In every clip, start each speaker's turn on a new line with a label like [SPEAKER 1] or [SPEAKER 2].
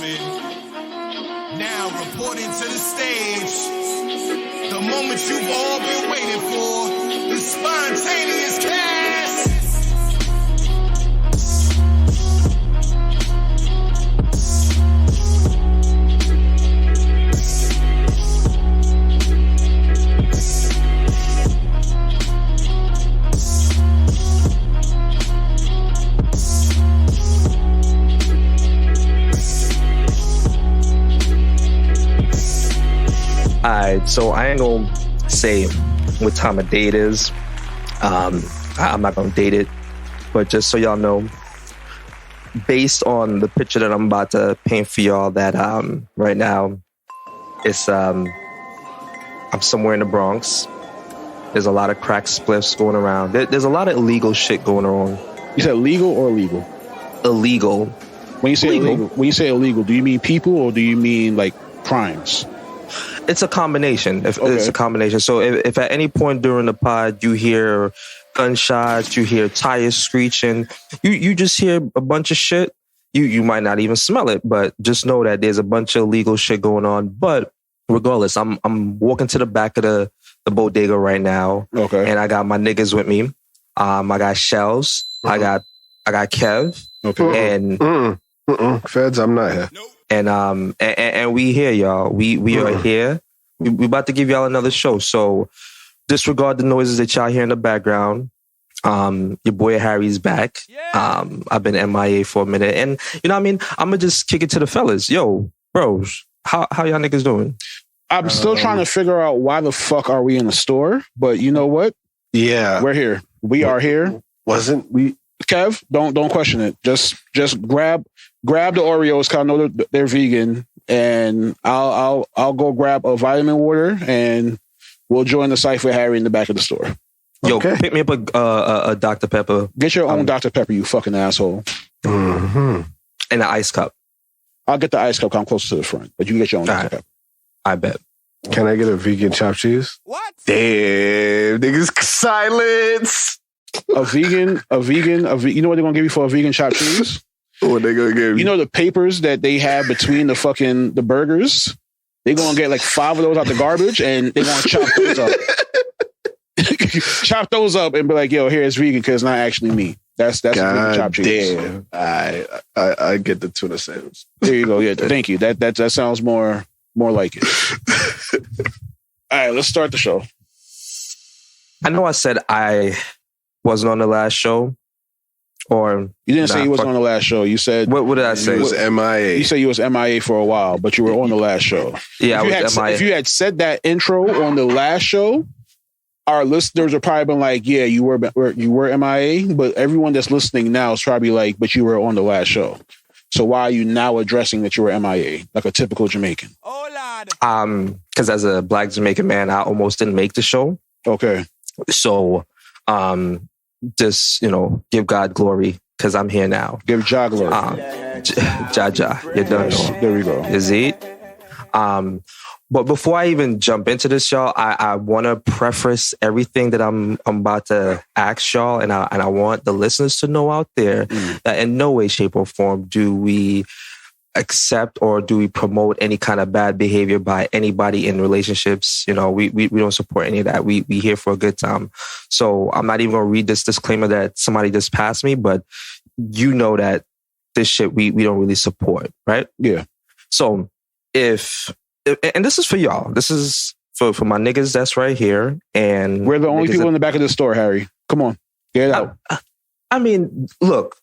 [SPEAKER 1] gentlemen, now reporting to the stage, the moment you've all been waiting for, the Spontaneous Cast.
[SPEAKER 2] Alright, so I ain't gonna say what time of day it is. I'm not gonna date it, but just so y'all know, based on the picture that I'm about to paint for y'all, that right now, it's I'm somewhere in the Bronx. There's a lot of crack spliffs going around. There's a lot of illegal shit going on.
[SPEAKER 3] You said legal or illegal?
[SPEAKER 2] Illegal.
[SPEAKER 3] When you say illegal, do you mean people or do you mean like crimes?
[SPEAKER 2] It's a combination. It's a combination. So if at any point during the pod you hear gunshots, you hear tires screeching, you just hear a bunch of shit. You might not even smell it, but just know that there's a bunch of illegal shit going on. But regardless, I'm walking to the back of the bodega right now.
[SPEAKER 3] Okay.
[SPEAKER 2] And I got my niggas with me. I got Shells. I got Kev.
[SPEAKER 3] Okay.
[SPEAKER 2] And
[SPEAKER 4] Feds, I'm not here.
[SPEAKER 1] Nope.
[SPEAKER 2] And we here, y'all. We are here. We about to give y'all another show. So disregard the noises that y'all hear in the background. Your boy Harry's back.
[SPEAKER 1] Yeah.
[SPEAKER 2] I've been MIA for a minute. And you know what I mean? I'm gonna just kick it to the fellas. Yo, bros, how y'all niggas doing?
[SPEAKER 3] I'm still trying to figure out why the fuck are we in the store, but you know what?
[SPEAKER 4] Yeah.
[SPEAKER 3] We're here. We are here.
[SPEAKER 4] Wasn't we?
[SPEAKER 3] Kev, don't question it. Just grab the Oreos, cause I know they're vegan, and I'll go grab a vitamin water, and we'll join the Cypher Harry in the back of the store.
[SPEAKER 2] Yo,
[SPEAKER 4] Okay.
[SPEAKER 2] pick me up a Dr. Pepper.
[SPEAKER 3] Get your own Dr. Pepper, you fucking asshole.
[SPEAKER 4] Mm-hmm.
[SPEAKER 2] And an ice cup.
[SPEAKER 3] I'll get the ice cup. I'm closer to the front, but you can get your own Dr. Pepper.
[SPEAKER 2] I bet.
[SPEAKER 4] Can I get a vegan chopped cheese?
[SPEAKER 1] What?
[SPEAKER 4] Damn, niggas, silence.
[SPEAKER 3] A vegan. You know what they're gonna give you for a vegan chopped cheese?
[SPEAKER 4] What they gonna give
[SPEAKER 3] You know the papers that they have between the burgers? They're gonna get like 5 of those out the garbage and they're gonna chop those up. Chop those up and be like, yo, here it's vegan because it's not actually me. That's vegan chopped cheese.
[SPEAKER 4] Damn. I get the tuna sandwich.
[SPEAKER 3] There you go. Yeah, thank you. That sounds more like it. All right, let's start the show.
[SPEAKER 2] I know I said I wasn't on the last show. Or
[SPEAKER 3] you didn't say you wasn't on the last show. You said
[SPEAKER 2] what did I say?
[SPEAKER 4] It was MIA.
[SPEAKER 3] You said you was MIA for a while, but you were on the last show.
[SPEAKER 2] Yeah, I was MIA.
[SPEAKER 3] If you had said that intro on the last show, our listeners would probably been like, "Yeah, you were MIA." But everyone that's listening now is probably like, "But you were on the last show." So why are you now addressing that you were MIA like a typical Jamaican?
[SPEAKER 1] Oh Lord.
[SPEAKER 2] Because as a Black Jamaican man, I almost didn't make the show.
[SPEAKER 3] Okay.
[SPEAKER 2] So, just, give God glory because I'm here now.
[SPEAKER 3] Give Jah glory.
[SPEAKER 2] Jah, you don't know.
[SPEAKER 3] There we go.
[SPEAKER 2] Is it? But before I even jump into this, y'all, I want to preface everything that I'm about to ask y'all, and I want the listeners to know out there that in no way, shape, or form do we accept or do we promote any kind of bad behavior by anybody in relationships. We don't support any of that. We here for a good time. So I'm not even going to read this disclaimer that somebody just passed me, but you know that this shit we don't really support, right?
[SPEAKER 3] Yeah.
[SPEAKER 2] So and this is for y'all. This is for my niggas that's right here. And
[SPEAKER 3] we're the only people in the back of the store, Harry. Come on. Get it out.
[SPEAKER 2] I mean, look.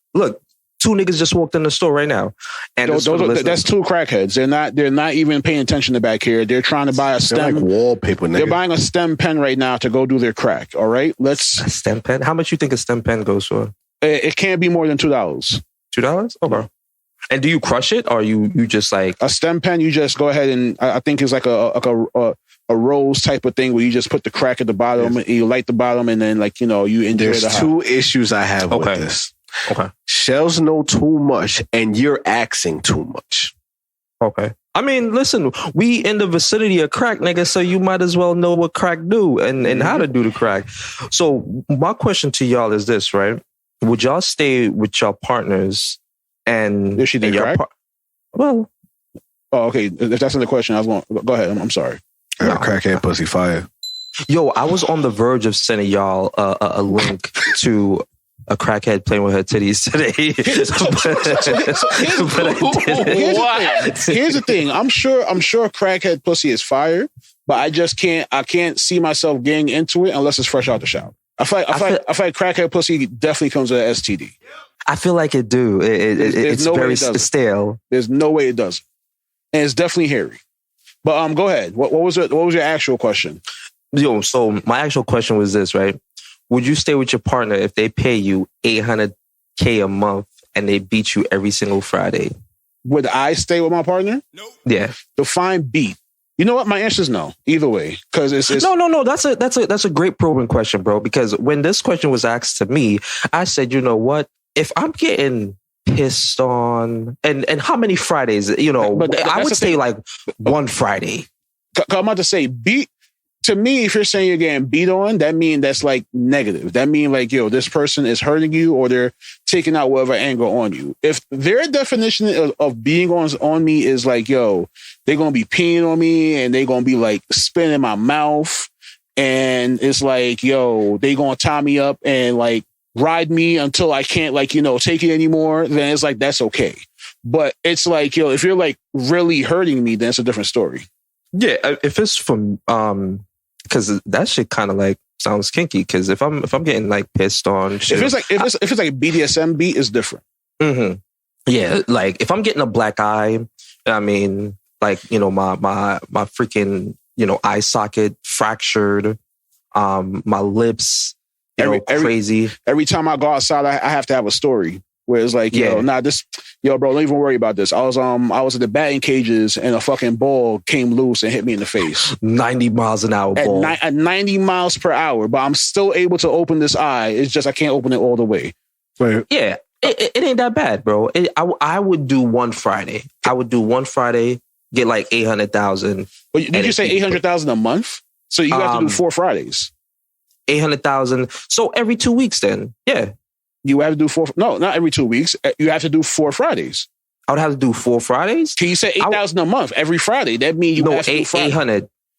[SPEAKER 2] 2 niggas just walked in the store right now. And
[SPEAKER 3] that's 2 crackheads. They're not even paying attention to back here. They're trying to buy a stem.
[SPEAKER 4] Like wallpaper, nigga.
[SPEAKER 3] They're buying a stem pen right now to go do their crack. All right?
[SPEAKER 2] A stem pen? How much you think a stem pen goes for?
[SPEAKER 3] It can't be more than $2.
[SPEAKER 2] $2? Okay. And do you crush it or you just like
[SPEAKER 3] a stem pen? You just go ahead and I think it's like a rose type of thing where you just put the crack at the bottom and you light the bottom and then you enjoy
[SPEAKER 4] There's
[SPEAKER 3] the
[SPEAKER 4] 2 issues I have with this.
[SPEAKER 2] Okay.
[SPEAKER 4] Shells know too much and you're axing too much.
[SPEAKER 2] Okay. I mean, listen, we in the vicinity of crack, nigga, so you might as well know what crack do and how to do the crack. So my question to y'all is this, right? Would y'all stay with your partners and
[SPEAKER 3] if she did crack?
[SPEAKER 2] Well,
[SPEAKER 3] Oh, okay. If that's not the question, I was going. Go ahead. I'm sorry.
[SPEAKER 4] Crackhead pussy fire.
[SPEAKER 2] Yo, I was on the verge of sending y'all a link to a crackhead playing with her titties today.
[SPEAKER 3] Here's the thing. I'm sure crackhead pussy is fire, but I can't see myself getting into it unless it's fresh out the shower. I feel like crackhead pussy definitely comes with an STD.
[SPEAKER 2] I feel like it do. It's no very stale.
[SPEAKER 3] There's no way it doesn't. And it's definitely hairy. But go ahead. What was your actual question?
[SPEAKER 2] Yo, so my actual question was this, right? Would you stay with your partner if they pay you $800K a month and they beat you every single Friday?
[SPEAKER 3] Would I stay with my partner?
[SPEAKER 1] Nope.
[SPEAKER 2] Yeah.
[SPEAKER 3] Define beat. You know what? My answer is no. Either way, because it's
[SPEAKER 2] no. That's a great probing question, bro. Because when this question was asked to me, I said, you know what? If I'm getting pissed on, and how many Fridays? You know, but I would say like one Friday.
[SPEAKER 3] I'm about to say beat. To me, if you're saying you're getting beat on, that means that's like negative. That means like, yo, this person is hurting you or they're taking out whatever anger on you. If their definition of being on me is like, yo, they're going to be peeing on me and they're going to be like spitting in my mouth. And it's like, yo, they going to tie me up and like ride me until I can't like, you know, take it anymore. Then it's like, that's okay. But it's like, yo, if you're like really hurting me, then it's a different story.
[SPEAKER 2] Yeah. If it's from, because that shit kind of like sounds kinky. Because if I'm getting like pissed on, shit,
[SPEAKER 3] if it's like a BDSM beat, it's different.
[SPEAKER 2] Mm-hmm. Yeah, like if I'm getting a black eye, I mean, like you know my freaking eye socket fractured, my lips, crazy.
[SPEAKER 3] Every time I go outside, I have to have a story. Where it's like, bro, don't even worry about this. I was at the batting cages and a fucking ball came loose and hit me in the face.
[SPEAKER 2] 90 miles an hour ball.
[SPEAKER 3] At 90 miles per hour, but I'm still able to open this eye. It's just I can't open it all the way.
[SPEAKER 2] Right. Yeah, it ain't that bad, bro. I would do one Friday. Get like 800,000.
[SPEAKER 3] Did you say 800,000 a month? So you have to do 4 Fridays.
[SPEAKER 2] 800,000. So every 2 weeks then. Yeah.
[SPEAKER 3] You have to do 4. No, not every 2 weeks. You have to do 4 Fridays.
[SPEAKER 2] I would have to do 4 Fridays.
[SPEAKER 3] Can you say 8,000 a month every Friday? That means you have to do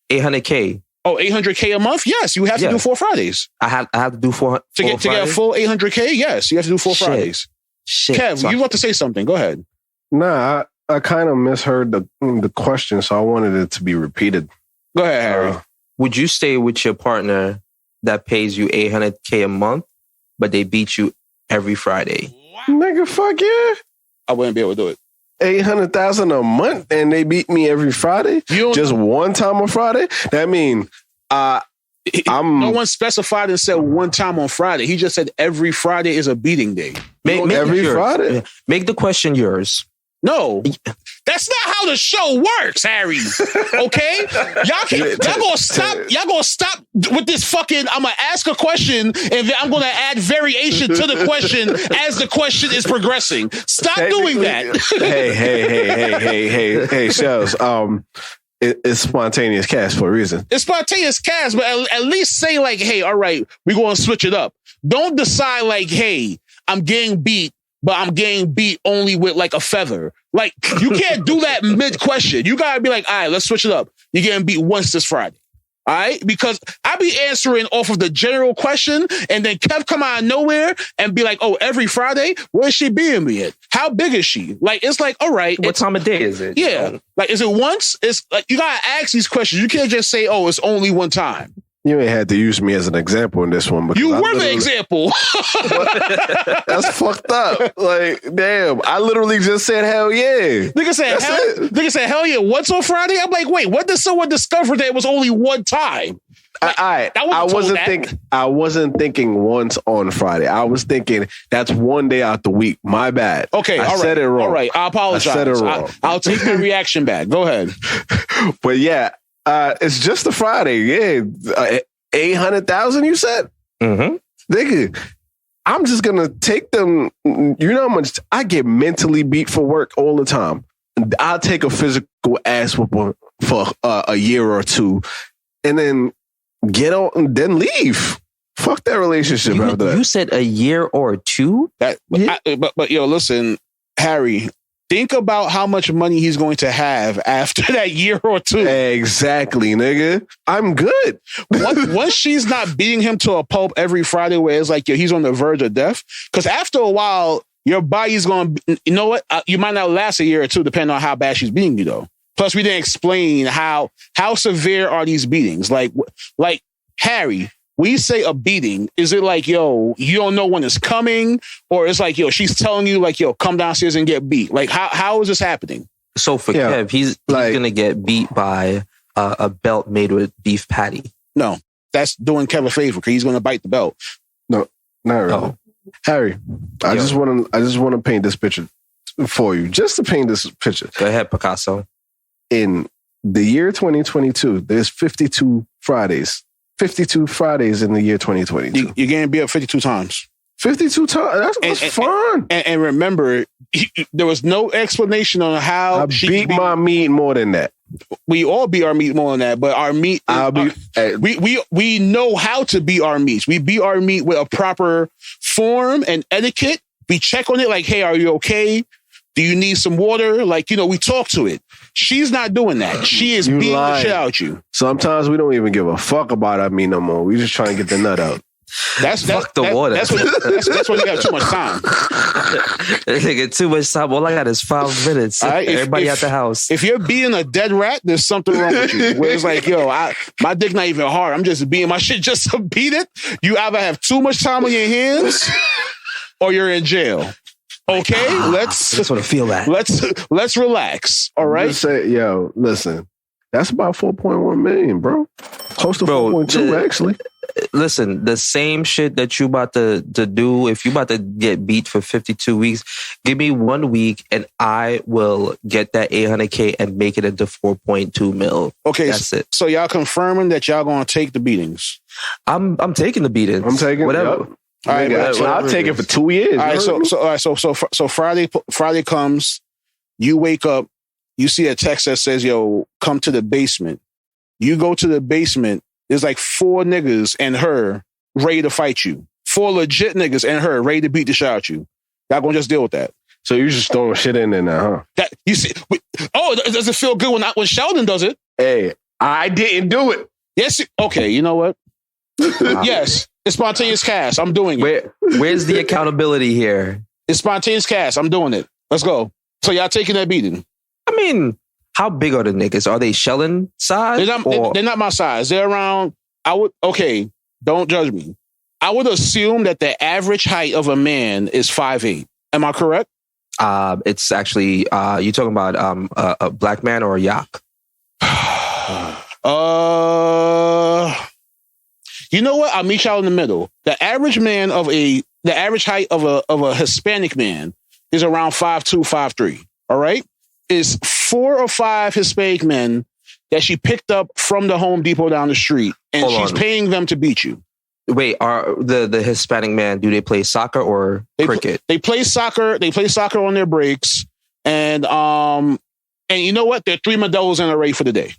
[SPEAKER 2] 800K.
[SPEAKER 3] Oh, 800K a month? Yes, you have to do 4 Fridays.
[SPEAKER 2] I have to do 4
[SPEAKER 3] to get a full 800K. Yes, you have to do 4 Fridays.
[SPEAKER 2] Shit.
[SPEAKER 3] Kev, you want to say something? Go ahead.
[SPEAKER 4] Nah, I kind of misheard the question, so I wanted it to be repeated.
[SPEAKER 3] Go ahead, Harry.
[SPEAKER 2] Would you stay with your partner that pays you 800K a month, but they beat you every Friday?
[SPEAKER 4] Nigga, fuck yeah.
[SPEAKER 3] I wouldn't be able to do it.
[SPEAKER 4] 800,000 a month and they beat me every Friday? Just one time on Friday? That mean
[SPEAKER 3] no one specified and said one time on Friday. He just said every Friday is a beating day.
[SPEAKER 4] Make every Friday?
[SPEAKER 2] Make the question yours.
[SPEAKER 3] No. That's not how the show works, Harry. Okay? Y'all gonna stop with this fucking I'm gonna ask a question and then I'm gonna add variation to the question as the question is progressing. Stop doing that.
[SPEAKER 4] Hey, Shells. It's spontaneous cast for a reason.
[SPEAKER 3] It's spontaneous cast, but at least say like, hey, all right, we're gonna switch it up. Don't decide like, hey, I'm getting beat, but I'm getting beat only with like a feather. Like, you can't do that mid-question. You gotta be like, all right, let's switch it up. You're getting beat once this Friday. All right? Because I be answering off of the general question, and then Kev come out of nowhere and be like, oh, every Friday? Where is she beating me at? How big is she? Like, it's like, all right.
[SPEAKER 2] What time of day is it?
[SPEAKER 3] Yeah. Like, is it once? It's like, you gotta ask these questions. You can't just say, oh, it's only one time.
[SPEAKER 4] You ain't had to use me as an example in this one.
[SPEAKER 3] You were the example.
[SPEAKER 4] That's fucked up. Like, damn. I literally just said, hell yeah.
[SPEAKER 3] Nigga said, hell yeah. What's on Friday? I'm like, wait, what did someone discover that it was only one time? Like,
[SPEAKER 4] I wasn't thinking once on Friday. I was thinking that's one day out the week. My bad.
[SPEAKER 3] Okay,
[SPEAKER 4] I said it wrong.
[SPEAKER 3] All right, I apologize. I said it wrong. I'll take my reaction back. Go ahead.
[SPEAKER 4] But yeah. It's just a Friday, yeah. 800,000, you said?
[SPEAKER 2] Mm-hmm.
[SPEAKER 4] Nigga, I'm just gonna take them. You know how much I get mentally beat for work all the time. I'll take a physical ass whooping for a year or two, and then get on, and then leave. Fuck that relationship after that.
[SPEAKER 2] You said a year or two?
[SPEAKER 3] But yo, listen, Harry. think about how much money he's going to have after that year or two.
[SPEAKER 4] Exactly, nigga. I'm good.
[SPEAKER 3] Once she's not beating him to a pulp every Friday where it's like, yo, he's on the verge of death. Because after a while, your body's going to, you know what? You might not last a year or two, depending on how bad she's beating you, though. Plus, we didn't explain how severe are these beatings. Like Harry, we say a beating. Is it like, yo, you don't know when it's coming? Or it's like, yo, she's telling you like, yo, come downstairs and get beat. Like, how is this happening?
[SPEAKER 2] So for Kev, he's going to get beat by a belt made with beef patty.
[SPEAKER 3] No, that's doing Kev a favor because he's going to bite the belt.
[SPEAKER 4] No, not really. Oh. Harry, I just want to paint this picture for you. Just to paint this picture.
[SPEAKER 2] Go ahead, Picasso.
[SPEAKER 4] In the year 2022, there's 52 Fridays. 52 Fridays in the year 2022.
[SPEAKER 3] You're getting beat up 52 times.
[SPEAKER 4] 52 times? That's fun.
[SPEAKER 3] And remember, there was no explanation on how
[SPEAKER 4] I beat my meat more than that.
[SPEAKER 3] We all beat our meat more than that, but our meat, we know how to beat our meats. We beat our meat with a proper form and etiquette. We check on it like, hey, are you okay? Do you need some water? Like, you know, we talk to it. She's not doing that. She is beating the shit out you.
[SPEAKER 4] Sometimes we don't even give a fuck about our meat no more. We just trying to get the nut out.
[SPEAKER 2] Fuck the water.
[SPEAKER 3] That's when you have too much time.
[SPEAKER 2] They get too much time. All I got is 5 minutes. Right, everybody at the house.
[SPEAKER 3] If you're being a dead rat, there's something wrong with you. Where it's like, yo, my dick not even hard. I'm just being my shit just to beat it. You either have too much time on your hands or you're in jail. Okay,
[SPEAKER 2] just want to feel that.
[SPEAKER 3] Let's relax. All right.
[SPEAKER 4] Just say, yo, listen, that's about 4.1 million, bro. Close to 4.2, actually.
[SPEAKER 2] Listen, the same shit that you about to do, if you about to get beat for 52 weeks, give me 1 week and I will get that 800K and make it into 4.2 mil.
[SPEAKER 3] Okay,
[SPEAKER 2] that's it.
[SPEAKER 3] So y'all confirming that y'all gonna take the beatings?
[SPEAKER 2] I'm taking the beatings.
[SPEAKER 4] I'm taking
[SPEAKER 2] whatever.
[SPEAKER 4] Yep. All right, I'll take it for 2 years.
[SPEAKER 3] All right, so Friday comes, you wake up, you see a text that says, yo, come to the basement. You go to the basement, there's like 4 niggas and her ready to fight you. 4 legit niggas and her ready to beat the shit out you. Y'all gonna just deal with that.
[SPEAKER 4] So you just throwing shit in there now, huh?
[SPEAKER 3] That you see? Does it feel good when Sheldon does it?
[SPEAKER 4] Hey, I didn't do it.
[SPEAKER 3] Yes. Okay. You know what? Yes. It's Spontaneous Cast. I'm doing it.
[SPEAKER 2] Where's the accountability here?
[SPEAKER 3] It's Spontaneous Cast. I'm doing it. Let's go. So y'all taking that beating?
[SPEAKER 2] I mean, how big are the niggas? Are they Sheldon size?
[SPEAKER 3] They're not my size. They're around. Okay, don't judge me. I would assume that the average height of a man is 5'8". Am I correct?
[SPEAKER 2] It's actually you talking about a black man or a yak?
[SPEAKER 3] You know what? I'll meet y'all in the middle. The average height of a Hispanic man is around 5'2", 5'3". All right, is 4 or 5 Hispanic men that she picked up from the Home Depot down the street, and she's paying them to beat you.
[SPEAKER 2] Wait, are the Hispanic man? Do they play soccer or cricket?
[SPEAKER 3] They play soccer. They play soccer on their breaks, and you know what? They're 3 Modelos in a race for the day.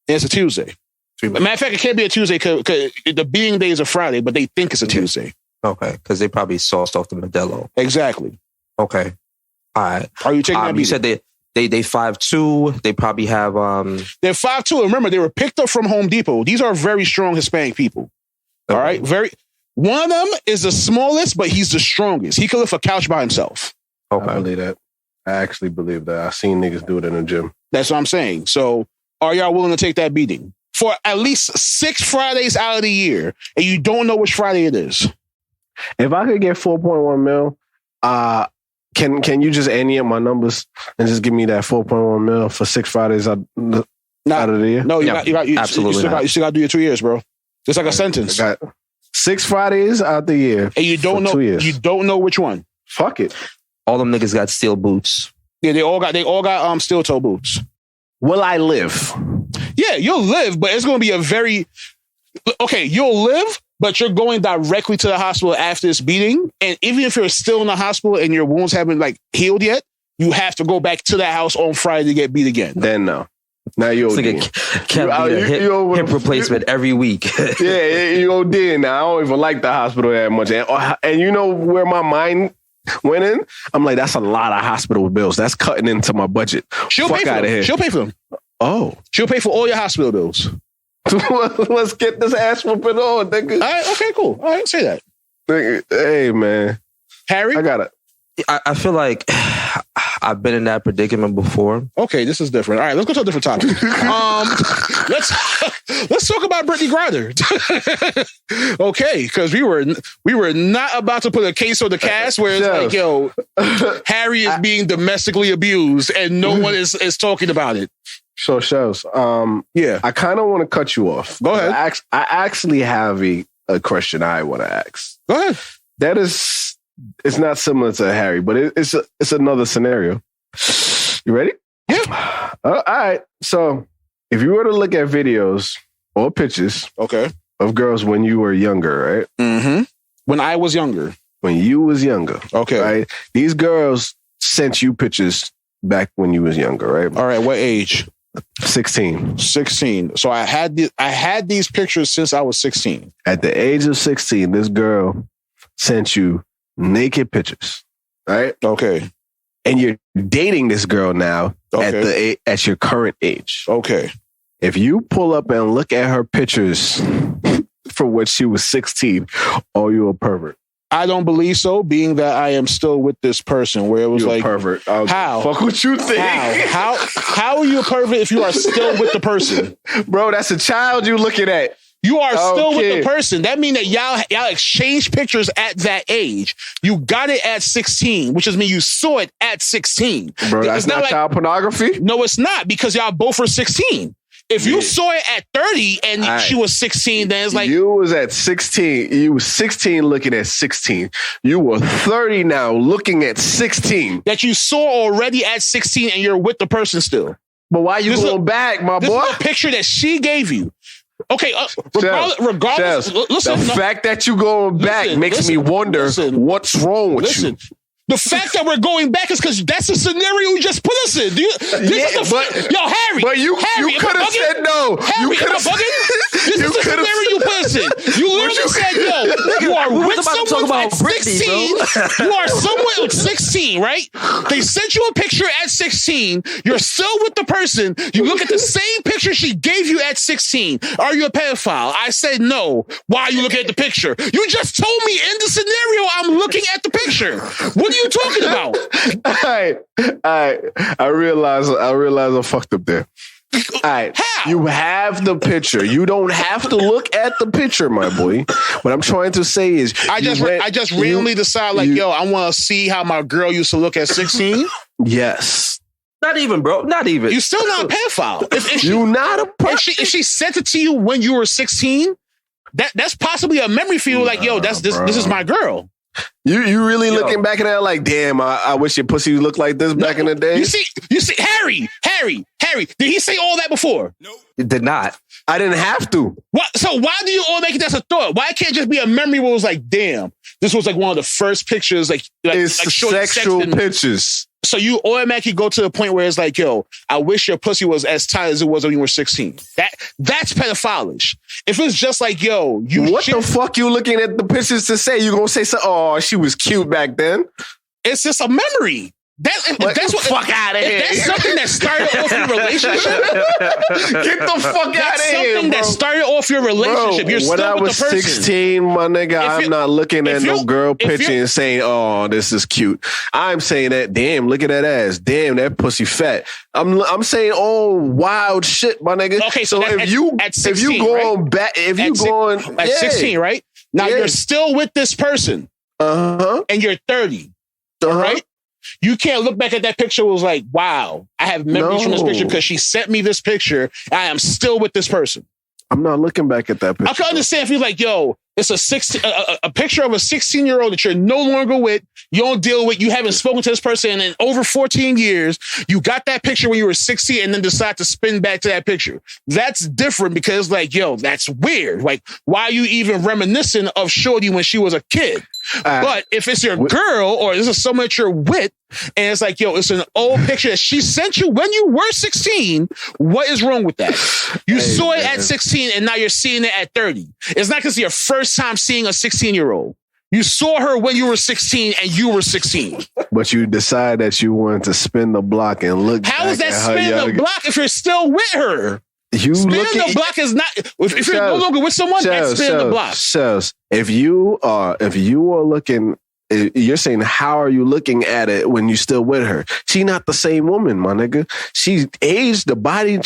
[SPEAKER 3] And it's a Tuesday. Matter of fact, it can't be a Tuesday because the beating day is a Friday, but they think it's a Tuesday.
[SPEAKER 2] Okay, because they probably sauced off the Modelo.
[SPEAKER 3] Exactly.
[SPEAKER 2] Okay. All right.
[SPEAKER 3] Are you taking that beating?
[SPEAKER 2] You said they 5'2". They probably have
[SPEAKER 3] They're 5'2". And remember, they were picked up from Home Depot. These are very strong Hispanic people. All right. One of them is the smallest, but he's the strongest. He could lift a couch by himself.
[SPEAKER 4] Okay. I believe that. I actually believe that. I've seen niggas do it in the gym.
[SPEAKER 3] That's what I'm saying. So are y'all willing to take that beating for at least 6 Fridays out of the year, and you don't know which Friday it is?
[SPEAKER 4] If I could get 4.1 mil, can you just ante up my numbers and just give me that 4.1 mil for 6 Fridays out of the year?
[SPEAKER 3] No, you
[SPEAKER 2] absolutely
[SPEAKER 3] you still got to do your 2 years, bro. It's like a sentence.
[SPEAKER 4] I got 6 Fridays out the year,
[SPEAKER 3] and you don't know.
[SPEAKER 4] 2 years.
[SPEAKER 3] You don't know which one.
[SPEAKER 4] Fuck it.
[SPEAKER 2] All them niggas got steel boots.
[SPEAKER 3] Yeah, they all got steel toe boots.
[SPEAKER 4] Will I live?
[SPEAKER 3] Yeah, you'll live, but it's going to be a very... Okay, you'll live, but you're going directly to the hospital after this beating. And even if you're still in the hospital and your wounds haven't healed yet, you have to go back to that house on Friday to get beat again.
[SPEAKER 4] Then no. Now you're ODing.
[SPEAKER 2] Can't be a hip replacement every week.
[SPEAKER 4] Yeah, you're ODing now. I don't even like the hospital that much. And you know where my mind went in, I'm like, that's a lot of hospital bills. That's cutting into my budget.
[SPEAKER 3] She'll
[SPEAKER 4] Fuck
[SPEAKER 3] pay for
[SPEAKER 4] out of
[SPEAKER 3] them.
[SPEAKER 4] here.
[SPEAKER 3] She'll pay for them.
[SPEAKER 4] Oh.
[SPEAKER 3] She'll pay for all your hospital bills.
[SPEAKER 4] Let's get this ass whooping on, nigga.
[SPEAKER 3] All right, okay, cool. All right, say that.
[SPEAKER 4] Nigga, hey, man.
[SPEAKER 3] Harry?
[SPEAKER 4] I got it.
[SPEAKER 2] I feel like I've been in that predicament before.
[SPEAKER 3] Okay, this is different. All right, let's go to a different topic. Let's talk about Brittney Griner. Okay, because we were not about to put a case on the cast where it's like, yo, Harry is being domestically abused and no one is talking about it.
[SPEAKER 4] So, Shells,
[SPEAKER 3] yeah,
[SPEAKER 4] I kind of want to cut you off.
[SPEAKER 3] Go ahead.
[SPEAKER 4] I actually have a question I want to ask.
[SPEAKER 3] Go ahead.
[SPEAKER 4] That is, it's not similar to Harry, but it's another scenario. You ready?
[SPEAKER 3] Yeah.
[SPEAKER 4] All right. So, if you were to look at videos or pictures,
[SPEAKER 3] okay,
[SPEAKER 4] of girls when you were younger, right?
[SPEAKER 3] Mm-hmm. When I was younger.
[SPEAKER 4] When you was younger.
[SPEAKER 3] Okay.
[SPEAKER 4] Right? These girls sent you pictures back when you was younger, right?
[SPEAKER 3] All right. What age?
[SPEAKER 4] 16.
[SPEAKER 3] 16. So I had these pictures since I was 16.
[SPEAKER 4] At the age of 16, this girl sent you naked pictures, right?
[SPEAKER 3] Okay.
[SPEAKER 4] And you're dating this girl now at your current age.
[SPEAKER 3] Okay.
[SPEAKER 4] If you pull up and look at her pictures from when she was 16, are you a pervert?
[SPEAKER 3] I don't believe so, being that I am still with this person where it was
[SPEAKER 4] You're
[SPEAKER 3] like,
[SPEAKER 4] a pervert.
[SPEAKER 3] How?
[SPEAKER 4] Fuck what you think.
[SPEAKER 3] How are you a pervert if you are still with the person?
[SPEAKER 4] Bro, that's a child you looking at.
[SPEAKER 3] You are still with the person. That means that y'all exchanged pictures at that age. You got it at 16, which means you saw it at 16.
[SPEAKER 4] Bro, that's
[SPEAKER 3] it's
[SPEAKER 4] not like child pornography?
[SPEAKER 3] No, it's not, because y'all both were 16. If you saw it at 30 and she was 16, then it's like...
[SPEAKER 4] You was at 16. You was 16 looking at 16. You were 30 now looking at 16.
[SPEAKER 3] That you saw already at 16 and you're with the person still.
[SPEAKER 4] But why you going back, my boy?
[SPEAKER 3] This is a picture that she gave you. Okay, regardless, listen.
[SPEAKER 4] The fact that you going back makes me wonder what's wrong with you.
[SPEAKER 3] The fact that we're going back is because that's the scenario you just put us in. Harry.
[SPEAKER 4] But you could have said no.
[SPEAKER 3] Harry, am I bugging? This is the scenario you put us in. You literally said, yo, you are with someone at 16. You are someone at 16, right? They sent you a picture at 16. You're still with the person. You look at the same picture she gave you at 16. Are you a pedophile? I said no. Why are you looking at the picture? You just told me in the scenario I'm looking at the picture. What are you talking about?
[SPEAKER 4] All right. I realize I fucked up there. All right.
[SPEAKER 3] How?
[SPEAKER 4] You have the picture. You don't have to look at the picture, my boy. What I'm trying to say is
[SPEAKER 3] I just randomly decide I want to see how my girl used to look at 16.
[SPEAKER 4] Yes.
[SPEAKER 2] Not even, bro. Not even.
[SPEAKER 3] You're still not a pedophile.
[SPEAKER 4] You're not a person.
[SPEAKER 3] If she sent it to you when you were 16, that's possibly a memory for you. Like, yo, this is my girl.
[SPEAKER 4] You really looking back at that like, damn, I wish your pussy looked like this back in the day.
[SPEAKER 3] You see, Harry. Did he say all that before?
[SPEAKER 2] No, it did not.
[SPEAKER 4] I didn't have to.
[SPEAKER 3] What? So why do you all make it as a thought? Why can't it just be a memory where it was like, damn, this was like one of the first pictures, like
[SPEAKER 4] sexual pictures.
[SPEAKER 3] So you automatically go to the point where it's like, yo, I wish your pussy was as tight as it was when you were 16. That's pedophilish. If it's just like, yo,
[SPEAKER 4] the fuck you looking at the pictures to say? You gonna say, oh, she was cute back then?
[SPEAKER 3] It's just a memory. That's what.
[SPEAKER 4] Fuck out of here.
[SPEAKER 3] That's something that started off your relationship.
[SPEAKER 4] Get the fuck out of here,
[SPEAKER 3] something that started off your relationship.
[SPEAKER 4] Bro,
[SPEAKER 3] you're still
[SPEAKER 4] when I was
[SPEAKER 3] with the person.
[SPEAKER 4] 16, my nigga, I'm not looking at no girl picture and saying, oh, this is cute. I'm saying that, damn, look at that ass. Damn, that pussy fat. I'm saying all wild shit, my nigga.
[SPEAKER 3] Okay, so
[SPEAKER 4] if you going back,
[SPEAKER 3] at 16, right? Now you're still with this person. And you're 30. Right? You can't look back at that picture and was like, wow, I have memories from this picture because she sent me this picture. And I am still with this person.
[SPEAKER 4] I'm not looking back at that picture.
[SPEAKER 3] I can understand if you're like, yo, it's a picture of a 16-year-old that you're no longer with. You don't deal with. You haven't spoken to this person in over 14 years. You got that picture when you were 16 and then decide to spin back to that picture. That's different because like, yo, that's weird. Like, why are you even reminiscing of Shorty when she was a kid? But if it's your girl or this is someone that you're with and it's like, yo, it's an old picture that she sent you when you were 16, what is wrong with that? You saw it at 16 and now you're seeing it at 30. It's not because it's your first time seeing a 16-year-old. You saw her when you were 16 and you were 16.
[SPEAKER 4] But you decide that you wanted to spin the block and look.
[SPEAKER 3] How is that spin the block if you're still with her?
[SPEAKER 4] You
[SPEAKER 3] spin the block is not. If you're no longer with someone, that's spin the block.
[SPEAKER 4] Shells, if you are looking, you're saying how are you looking at it when you're still with her? She not the same woman, my nigga. She's aged, the body.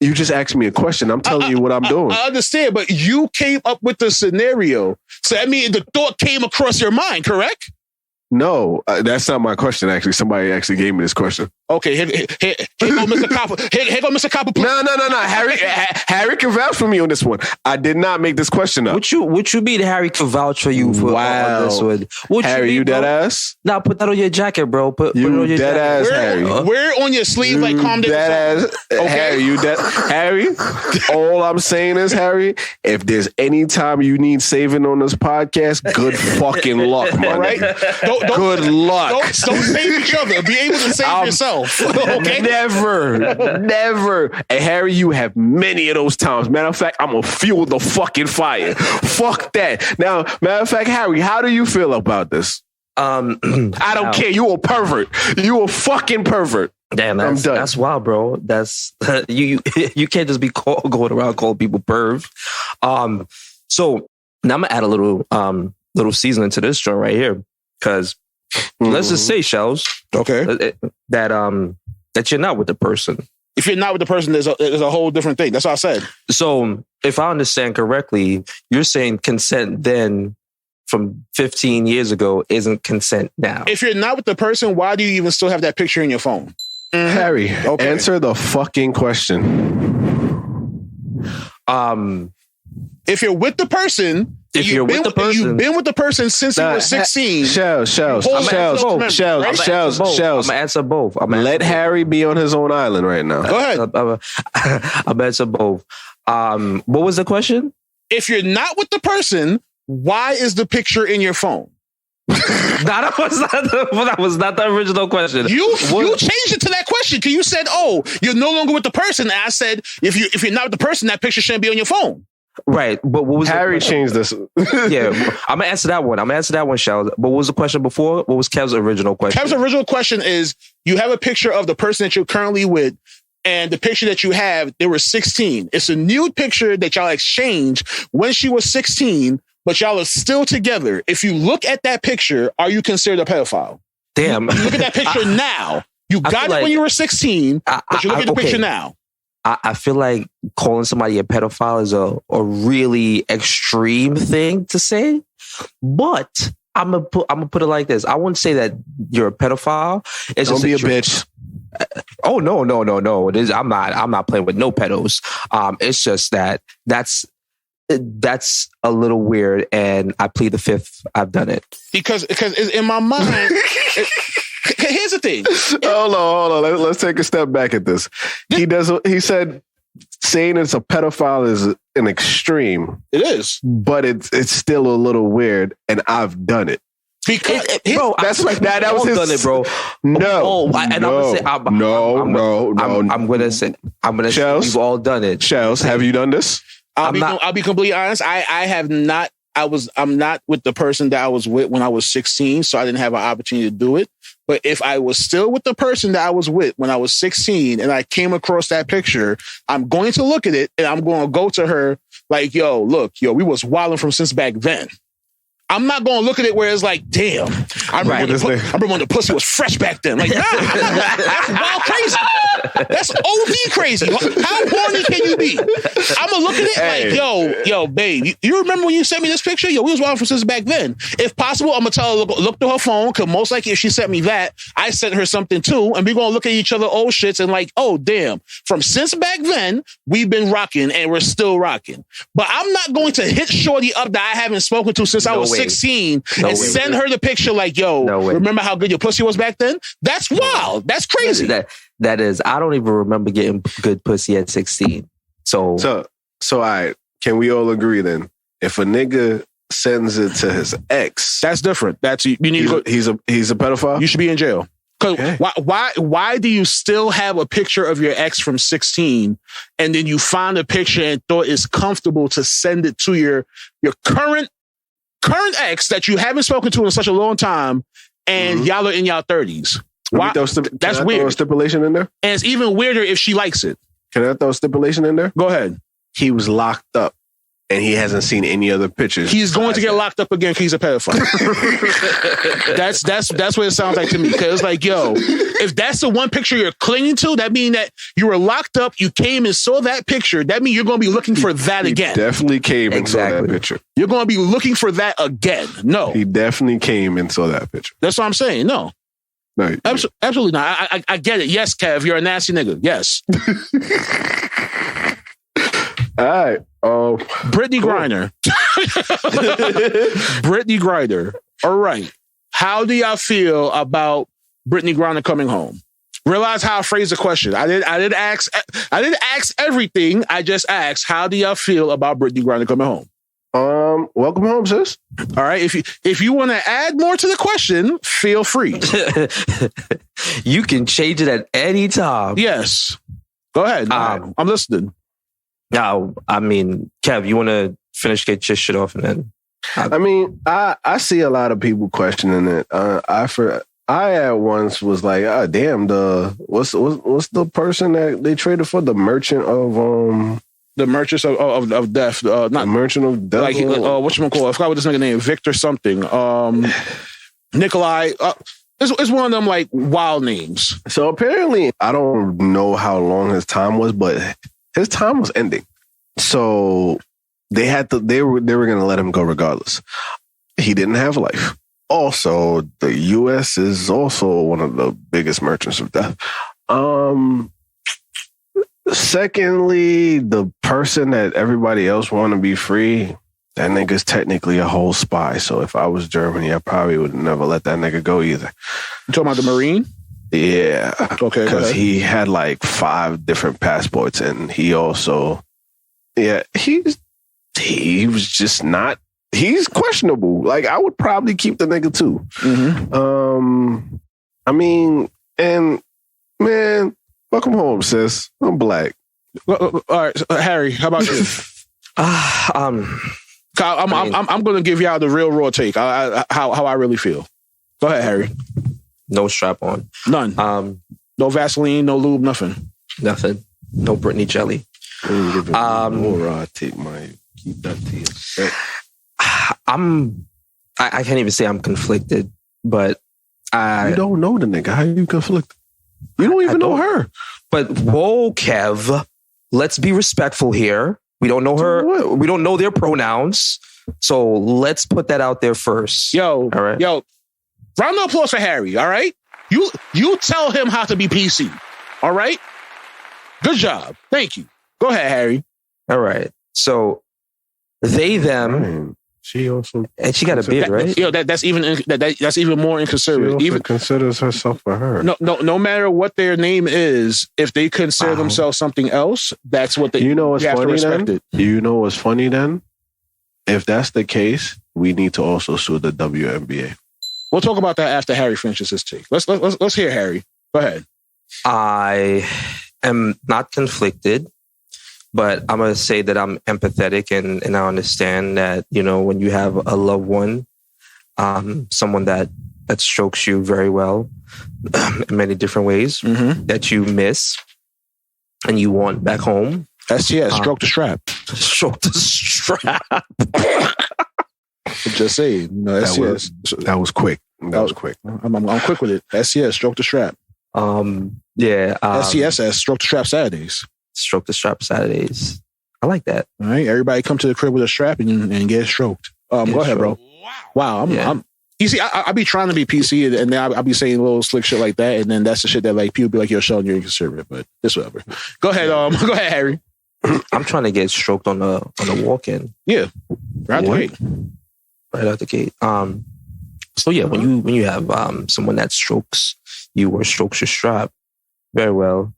[SPEAKER 4] You just asked me a question. I'm telling you what I'm doing.
[SPEAKER 3] I understand, but you came up with the scenario. So I mean, the thought came across your mind, correct?
[SPEAKER 4] No, that's not my question, actually. Somebody actually gave me this question.
[SPEAKER 3] Okay, here go Mr. Copper. Here go Mr. Copper. Please.
[SPEAKER 4] No. Harry can vouch for me on this one. I did not make this question up.
[SPEAKER 2] Would you be Harry can vouch for you for on this one?
[SPEAKER 4] Harry, you dead ass?
[SPEAKER 2] Nah, put that on your jacket, bro. Put it on your
[SPEAKER 4] dead
[SPEAKER 2] jacket.
[SPEAKER 4] ass, Harry.
[SPEAKER 3] Wear it on your sleeve like calm down.
[SPEAKER 4] Dead ass, okay. Harry, you dead? Harry, all I'm saying is, Harry, if there's any time you need saving on this podcast, good fucking luck, man.
[SPEAKER 3] Right?
[SPEAKER 4] Good luck.
[SPEAKER 3] Don't save each other. Be able to save yourself. Okay?
[SPEAKER 4] Never. And Harry, you have many of those times. Matter of fact, I'm gonna fuel the fucking fire. Fuck that. Now, matter of fact, Harry, how do you feel about this? I don't care. You a pervert. You a fucking pervert.
[SPEAKER 2] Damn, that's wild, bro. That's you can't just be going around calling people perv. So now I'm gonna add a little seasoning to this joint right here, because let's just say, Shells,
[SPEAKER 3] okay,
[SPEAKER 2] that you're not with the person.
[SPEAKER 3] If you're not with the person, there's a whole different thing. That's what I said.
[SPEAKER 2] So if I understand correctly, you're saying consent then from 15 years ago isn't consent now.
[SPEAKER 3] If you're not with the person, why do you even still have that picture in your phone?
[SPEAKER 4] Harry, answer the fucking question.
[SPEAKER 3] If you're with the person, you've been with the person since you were 16.
[SPEAKER 4] Shells.
[SPEAKER 2] I'm gonna answer both.
[SPEAKER 4] Let Harry be on his own island right now.
[SPEAKER 3] Go ahead.
[SPEAKER 2] I'm gonna answer both. What was the question?
[SPEAKER 3] If you're not with the person, why is the picture in your phone?
[SPEAKER 2] That was not the original question.
[SPEAKER 3] You changed it to that question because you said, "Oh, you're no longer with the person." And I said, "If you're not with the person, that picture shouldn't be on your phone."
[SPEAKER 2] Right, but what was
[SPEAKER 4] Harry changed this?
[SPEAKER 2] Yeah, I'm gonna answer that one. Shell. But what was the question before? What was Kev's original question?
[SPEAKER 3] Kev's original question is: you have a picture of the person that you're currently with, and the picture that you have, they were 16. It's a nude picture that y'all exchanged when she was 16. But y'all are still together. If you look at that picture, are you considered a pedophile?
[SPEAKER 2] Damn.
[SPEAKER 3] You look at that picture now. You got it when you were 16, but you look at the picture now.
[SPEAKER 2] I feel like calling somebody a pedophile is a really extreme thing to say. But I'm gonna put it like this. I wouldn't say that you're a pedophile. It's
[SPEAKER 4] Don't be a bitch.
[SPEAKER 2] Oh no. I'm not playing with no pedos. It's just that's a little weird, and I plead the fifth. I've done it
[SPEAKER 3] because in my mind. Here's the thing.
[SPEAKER 4] Hold on. Let's take a step back at this. He said saying it's a pedophile is an extreme.
[SPEAKER 3] It is,
[SPEAKER 4] but it's still a little weird, and I've done it.
[SPEAKER 3] Because
[SPEAKER 2] bro,
[SPEAKER 4] that's like that was his.
[SPEAKER 2] Done it, bro.
[SPEAKER 4] No,
[SPEAKER 2] I'm gonna say
[SPEAKER 4] Shells,
[SPEAKER 2] we've all done it.
[SPEAKER 4] Shells, have you done this?
[SPEAKER 3] I'll be completely honest. I have not. I'm not with the person that I was with when I was 16, so I didn't have an opportunity to do it. But if I was still with the person that I was with when I was 16 and I came across that picture, I'm going to look at it and I'm going to go to her like, yo, we was wilding from since back then. I'm not going to look at it where it's like, damn, I remember when the pussy was fresh back then. Like, nah, that's wild crazy. That's OD crazy. How horny can you be? I'm going to look at it like, yo, babe, you remember when you sent me this picture? Yo, we was wild from since back then. If possible, I'm going to tell her, look through her phone, because most likely if she sent me that, I sent her something too, and we're going to look at each other old shits and like, oh, damn, from since back then, we've been rocking and we're still rocking. But I'm not going to hit shorty up that I haven't spoken to since I was 16 and send her the picture like, yo, remember how good your pussy was back then? That's wild. That's crazy.
[SPEAKER 2] That is, I don't even remember getting good pussy at 16. So
[SPEAKER 4] all right. Can we all agree then? If a nigga sends it to his ex,
[SPEAKER 3] that's different. That's you need to go.
[SPEAKER 4] He's a pedophile.
[SPEAKER 3] You should be in jail. Because
[SPEAKER 4] Okay.
[SPEAKER 3] why do you still have a picture of your ex from 16 and then you find a picture and thought it's comfortable to send it to your current ex that you haven't spoken to in such a long time and y'all are in y'all 30s? Why? That's weird.
[SPEAKER 4] Throw a stipulation in there.
[SPEAKER 3] And it's even weirder if she likes it.
[SPEAKER 4] Can I throw a stipulation in there?
[SPEAKER 3] Go ahead.
[SPEAKER 4] He was locked up and he hasn't seen any other pictures.
[SPEAKER 3] He's going to get locked up again because he's a pedophile. that's what it sounds like to me. Because it's like, yo, if that's the one picture you're clinging to, that means that you were locked up, you came and saw that picture. That means you're going to be looking for that again.
[SPEAKER 4] Definitely came and saw that picture.
[SPEAKER 3] You're going to be looking for that again. No.
[SPEAKER 4] He definitely came and saw that picture.
[SPEAKER 3] That's what I'm saying. No.
[SPEAKER 4] No,
[SPEAKER 3] Absolutely not. I get it. Yes, Kev, you're a nasty nigga. Yes.
[SPEAKER 4] All right.
[SPEAKER 3] Brittney Griner. Brittney Griner. All right. How do y'all feel about Brittney Griner coming home? Realize how I phrased the question. I didn't ask everything. I just asked, how do y'all feel about Brittney Griner coming home?
[SPEAKER 4] Welcome home, sis.
[SPEAKER 3] All right. If you want to add more to the question, feel free.
[SPEAKER 2] You can change it at any time.
[SPEAKER 3] Yes. Go ahead. I'm listening.
[SPEAKER 2] Now, I mean, Kev, you want to get your shit off and then...
[SPEAKER 4] I mean, I see a lot of people questioning it. I at once was like, damn, what's the person that they traded for? The merchant of
[SPEAKER 3] the merchants of death, not
[SPEAKER 4] the merchant of death.
[SPEAKER 3] Like whatchamacallit? I forgot what this nigga name. Victor something. Nikolai. It's one of them like wild names.
[SPEAKER 4] So apparently, I don't know how long his time was, but his time was ending. So they were going to let him go regardless. He didn't have life. Also, the U.S. is also one of the biggest merchants of death. Secondly, the person that everybody else want to be free, that nigga's technically a whole spy. So if I was Germany, I probably would never let that nigga go either.
[SPEAKER 3] You talking about the Marine?
[SPEAKER 4] Yeah.
[SPEAKER 3] Okay.
[SPEAKER 4] Because he had like 5 different passports, and he also, he was just not. He's questionable. Like, I would probably keep the nigga too.
[SPEAKER 3] Mm-hmm.
[SPEAKER 4] I mean, and man, welcome home, sis. I'm black.
[SPEAKER 3] All right, Harry, how about you? I'm going to give y'all the real raw take. How I really feel. Go ahead, Harry.
[SPEAKER 2] No strap on.
[SPEAKER 3] None. No Vaseline, no lube, nothing.
[SPEAKER 2] Nothing. No Brittney jelly.
[SPEAKER 4] Keep that to yourself.
[SPEAKER 2] I can't even say I'm conflicted, but
[SPEAKER 4] you don't know the nigga. How you conflicted? You don't even know her.
[SPEAKER 2] But whoa, Kev, let's be respectful here. We don't know her.
[SPEAKER 4] What?
[SPEAKER 2] We don't know their pronouns. So let's put that out there first.
[SPEAKER 3] Yo,
[SPEAKER 2] all right.
[SPEAKER 3] Yo, round of applause for Harry. All right. You tell him how to be PC. All right. Good job. Thank you. Go ahead, Harry.
[SPEAKER 2] All right. So they, them.
[SPEAKER 4] Man, she also,
[SPEAKER 2] and she got a beard, right?
[SPEAKER 3] That's even more inconsiderate.
[SPEAKER 4] She
[SPEAKER 3] even
[SPEAKER 4] considers herself for her.
[SPEAKER 3] No matter what their name is, if they consider themselves something else, that's what they.
[SPEAKER 4] You know what's funny then? You know what's funny then? If that's the case, we need to also sue the WNBA.
[SPEAKER 3] We'll talk about that after Harry finishes his take. Let's hear Harry. Go ahead.
[SPEAKER 2] I am not conflicted, but I'm going to say that I'm empathetic and I understand that, you know, when you have a loved one, someone that strokes you very well in many different ways that you miss and you want back home.
[SPEAKER 3] STS, stroke the strap.
[SPEAKER 2] Stroke the strap.
[SPEAKER 3] Just saying, STS.
[SPEAKER 4] That was quick. That was quick.
[SPEAKER 3] I'm quick with it. STS, stroke the strap. STSS, stroke the strap Saturdays.
[SPEAKER 2] Stroke the strap Saturdays. I like that.
[SPEAKER 3] All right, everybody come to the crib with a strap and get stroked. Go ahead, bro. Wow. You see, I be trying to be PC and then I'll be saying little slick shit like that, and then that's the shit that like people be like, "Yo, Sheldon, you're inconsiderate," but it's whatever. Go ahead, go ahead, Harry.
[SPEAKER 2] I'm trying to get stroked on the walk-in.
[SPEAKER 3] Yeah, right
[SPEAKER 2] out the gate. So yeah, when you have someone that strokes you or strokes your strap, Very well.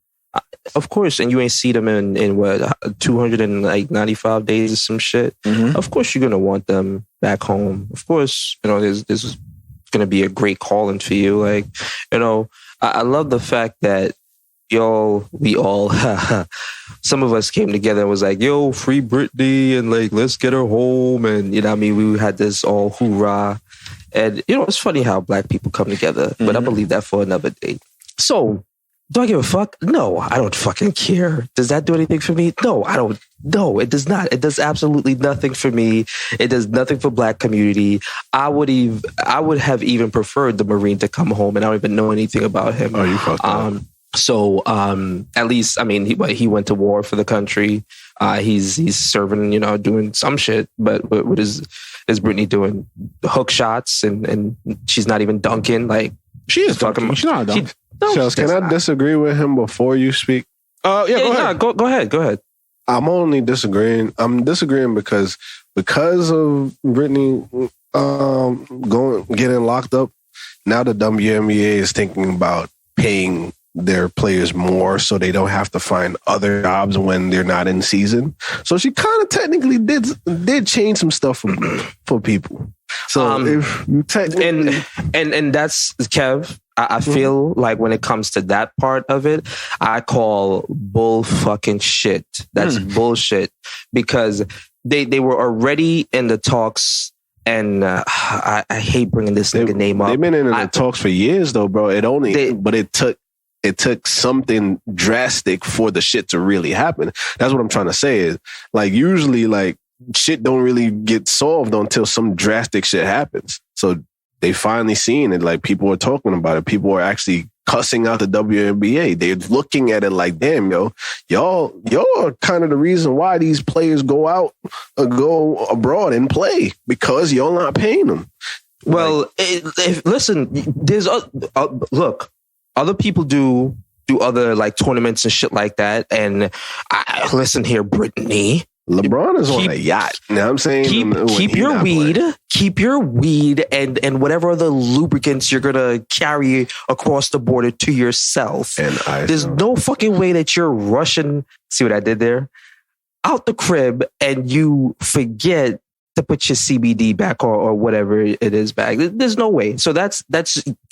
[SPEAKER 2] Of course, and you ain't see them in what 295 days or some shit.
[SPEAKER 3] Mm-hmm.
[SPEAKER 2] Of course, you're gonna want them back home. Of course, you know there's gonna be a great calling for you. Like, you know, I love the fact that we all, some of us came together and was like, yo, free Brittney and like, let's get her home. And, you know what I mean? We had this all hoorah. And, you know, it's funny how black people come together, but I believe that for another day. So, do I give a fuck? No, I don't fucking care. Does that do anything for me? No, I don't. No, it does not. It does absolutely nothing for me. It does nothing for black community. I would have even preferred the Marine to come home, and I don't even know anything about him.
[SPEAKER 4] Oh, you fucked up.
[SPEAKER 2] So at least, I mean, he went to war for the country. He's serving, you know, doing some shit. But what is Brittney doing? Hook shots and she's not even dunking. Like,
[SPEAKER 3] she is dunking. She's not dunking.
[SPEAKER 4] Shells, can I disagree with him before you speak?
[SPEAKER 3] Yeah, go ahead.
[SPEAKER 2] No, go ahead.
[SPEAKER 4] I'm only disagreeing. I'm disagreeing because of Brittney getting locked up. Now the WNBA is thinking about paying their players more so they don't have to find other jobs when they're not in season. So she kind of technically did change some stuff for people. So if you technically
[SPEAKER 2] and that's Kev. I feel like when it comes to that part of it, I call bull fucking shit. That's bullshit because they were already in the talks. And I hate bringing this nigga name up.
[SPEAKER 4] They've been in the talks for years, though, bro. But it took something drastic for the shit to really happen. That's what I'm trying to say. Is like usually, like shit don't really get solved until some drastic shit happens. So they finally seen it. Like people are talking about it. People are actually cussing out the WNBA. They're looking at it like, damn, y'all are kind of the reason why these players go abroad and play because y'all not paying them.
[SPEAKER 2] Well, listen, there's look, other people do other like tournaments and shit like that. And listen here, Brittney.
[SPEAKER 4] LeBron is on a yacht. You know what I'm saying?
[SPEAKER 2] Keep your weed and whatever other lubricants you're going to carry across the border to yourself. There's no fucking way that you're rushing. See what I did there? Out the crib and you forget to put your CBD back or whatever it is back. There's no way. So that's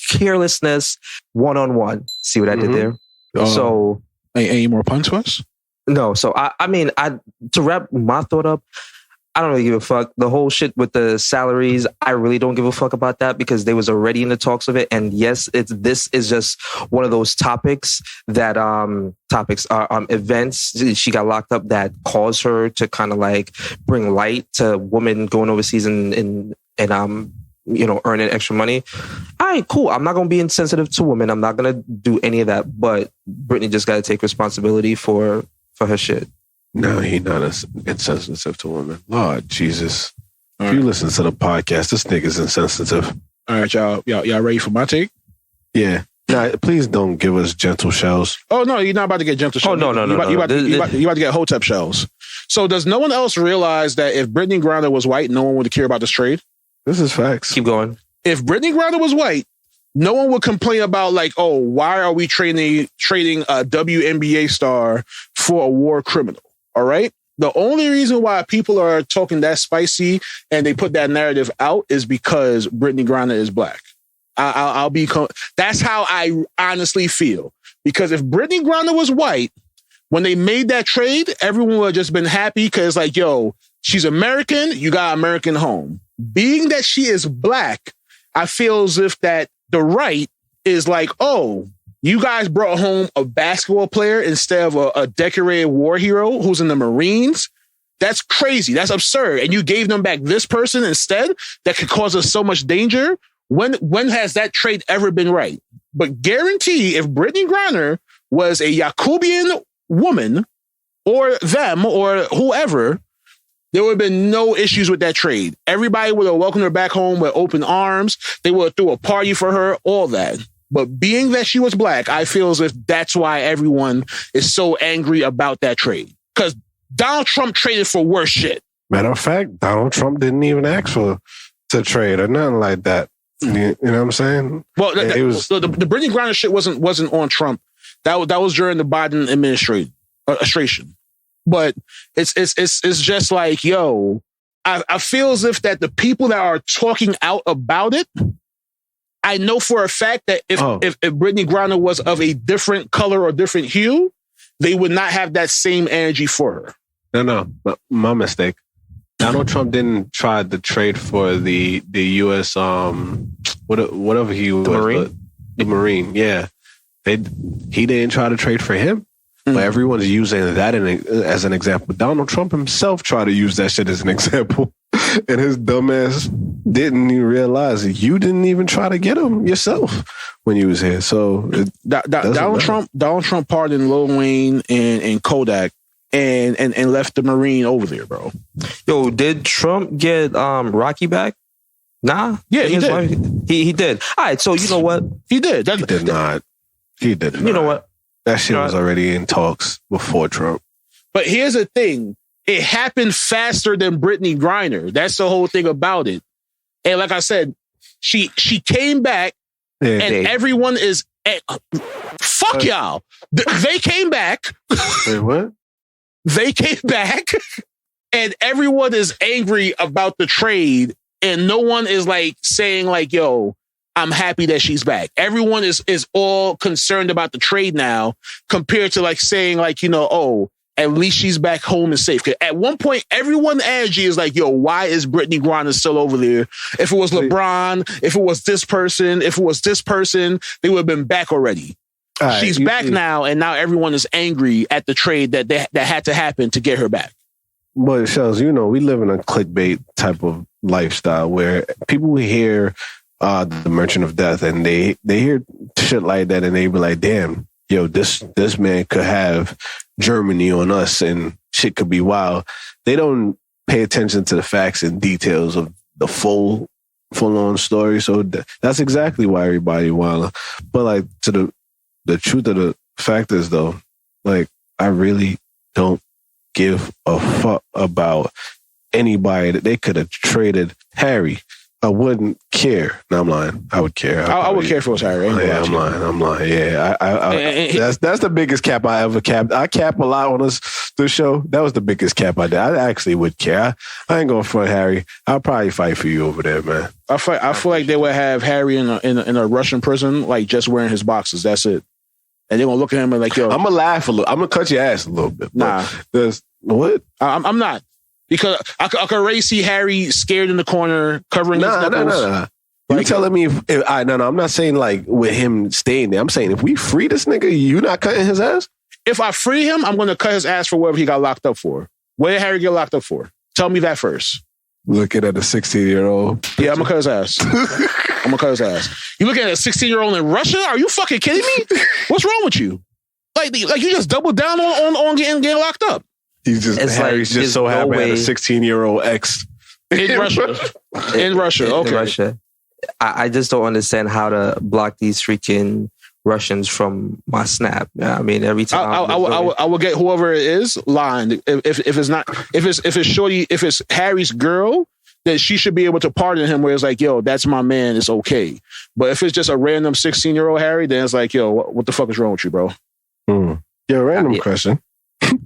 [SPEAKER 2] carelessness one-on-one. See what I did there? So
[SPEAKER 3] any more puns for us?
[SPEAKER 2] No, so I mean, to wrap my thought up, I don't really give a fuck. The whole shit with the salaries, I really don't give a fuck about that because they was already in the talks of it. And yes, this is just one of those topics that events she got locked up that caused her to kind of like bring light to women going overseas and you know, earning extra money. All right, cool. I'm not gonna be insensitive to women. I'm not gonna do any of that. But Brittney just got to take responsibility for her shit.
[SPEAKER 4] No, he's not insensitive to women. Lord Jesus. If you listen to the podcast, this nigga's insensitive.
[SPEAKER 3] All right, y'all ready for my take?
[SPEAKER 4] Yeah. Nah, please don't give us gentle shells.
[SPEAKER 3] Oh, no, you're not about to get gentle shells.
[SPEAKER 2] Oh, no.
[SPEAKER 3] You about to get Hotep shells. So does no one else realize that if Brittney Griner was white, no one would care about this trade?
[SPEAKER 4] This is facts.
[SPEAKER 2] Keep going.
[SPEAKER 3] If Brittney Griner was white, no one would complain about like, oh, why are we trading a WNBA star for a war criminal? All right. The only reason why people are talking that spicy and they put that narrative out is because Brittney Griner is black. That's how I honestly feel. Because if Brittney Griner was white, when they made that trade, everyone would have just been happy because like, yo, she's American. You got American home. Being that she is black, I feel as if that the right is like, oh, you guys brought home a basketball player instead of a decorated war hero who's in the Marines. That's crazy. That's absurd. And you gave them back this person instead that could cause us so much danger. When has that trade ever been right? But guarantee if Brittney Griner was a Yakubian woman or them or whoever, there would have been no issues with that trade. Everybody would have welcomed her back home with open arms. They would have threw a party for her, all that. But being that she was black, I feel as if that's why everyone is so angry about that trade. Because Donald Trump traded for worse shit.
[SPEAKER 4] Matter of fact, Donald Trump didn't even ask to trade or nothing like that. You know what I'm saying?
[SPEAKER 3] Well, the Brittney Griner shit wasn't on Trump. That was during the Biden administration. But it's just like, yo, I feel as if that the people that are talking out about it, I know for a fact that if Brittney Griner was of a different color or different hue, they would not have that same energy for her.
[SPEAKER 4] No, my mistake. Donald Trump didn't try to trade for the U.S. Whatever he was, the Marine. Yeah, he didn't try to trade for him, but everyone's using that as an example. Donald Trump himself tried to use that shit as an example, and his dumbass didn't even realize you didn't even try to get him yourself when you was here. So
[SPEAKER 3] Donald Trump pardoned Lil Wayne and Kodak. And left the Marine over there, bro.
[SPEAKER 2] Yo, did Trump get Rocky back? Nah.
[SPEAKER 3] Yeah, he did.
[SPEAKER 2] He did. All right, so you know what?
[SPEAKER 3] He did.
[SPEAKER 4] He did not. He did not.
[SPEAKER 2] You know what?
[SPEAKER 4] That shit was already in talks before Trump.
[SPEAKER 3] But here's the thing. It happened faster than Brittney Griner. That's the whole thing about it. And like I said, she came back and everyone is... fuck y'all. They came back.
[SPEAKER 4] Wait, what?
[SPEAKER 3] They came back and everyone is angry about the trade and no one is like saying like, yo, I'm happy that she's back. Everyone is all concerned about the trade now compared to like saying like, you know, oh, at least she's back home and safe. At one point, everyone's energy is like, yo, why is Brittney Griner still over there? If it was LeBron, if it was this person, they would have been back already. Right, she's back now, and now everyone is angry at the trade that had to happen to get her back.
[SPEAKER 4] But it shows, you know, we live in a clickbait type of lifestyle where people hear the Merchant of Death and they hear shit like that and they be like, damn, yo, this man could have Germany on us and shit could be wild. They don't pay attention to the facts and details of the full on story. So that's exactly why everybody wild. But like to the truth of the fact is, though, like, I really don't give a fuck about anybody that they could have traded Harry. I wouldn't care. No, I'm lying. I would care.
[SPEAKER 3] I would care if it was Harry.
[SPEAKER 4] Yeah, I'm lying. Yeah, that's the biggest cap I ever capped. I cap a lot on this show. That was the biggest cap I did. I actually would care. I ain't going to front Harry. I'll probably fight for you over there, man.
[SPEAKER 3] I feel like they would have Harry in a Russian prison, like just wearing his boxes. That's it. And they're going to look at him and like, yo.
[SPEAKER 4] I'm going to laugh a little. I'm going to cut your ass a little bit.
[SPEAKER 3] Nah.
[SPEAKER 4] What?
[SPEAKER 3] I'm not. Because I could already see Harry scared in the corner, covering his knuckles.
[SPEAKER 4] No. You telling me I'm not saying like with him staying there. I'm saying if we free this nigga, you not cutting his ass?
[SPEAKER 3] If I free him, I'm going to cut his ass for whatever he got locked up for. What did Harry get locked up for? Tell me that first.
[SPEAKER 4] Looking at a 16-year-old.
[SPEAKER 3] Yeah, I'm going to cut his ass. You looking at a 16-year-old in Russia? Are you fucking kidding me? What's wrong with you? Like you just doubled down on getting locked up.
[SPEAKER 4] Harry's just so happy to have a 16-year-old ex
[SPEAKER 3] in Russia. In Russia, okay.
[SPEAKER 2] In Russia. I just don't understand how to block these freaking Russians from my Snap. I mean, every time
[SPEAKER 3] I will get whoever it is lying. If it's Harry's girl, then she should be able to pardon him. Where it's like, yo, that's my man. It's okay. But if it's just a random 16-year-old Harry, then it's like, yo, what the fuck is wrong with you, bro?
[SPEAKER 4] Yeah, random question.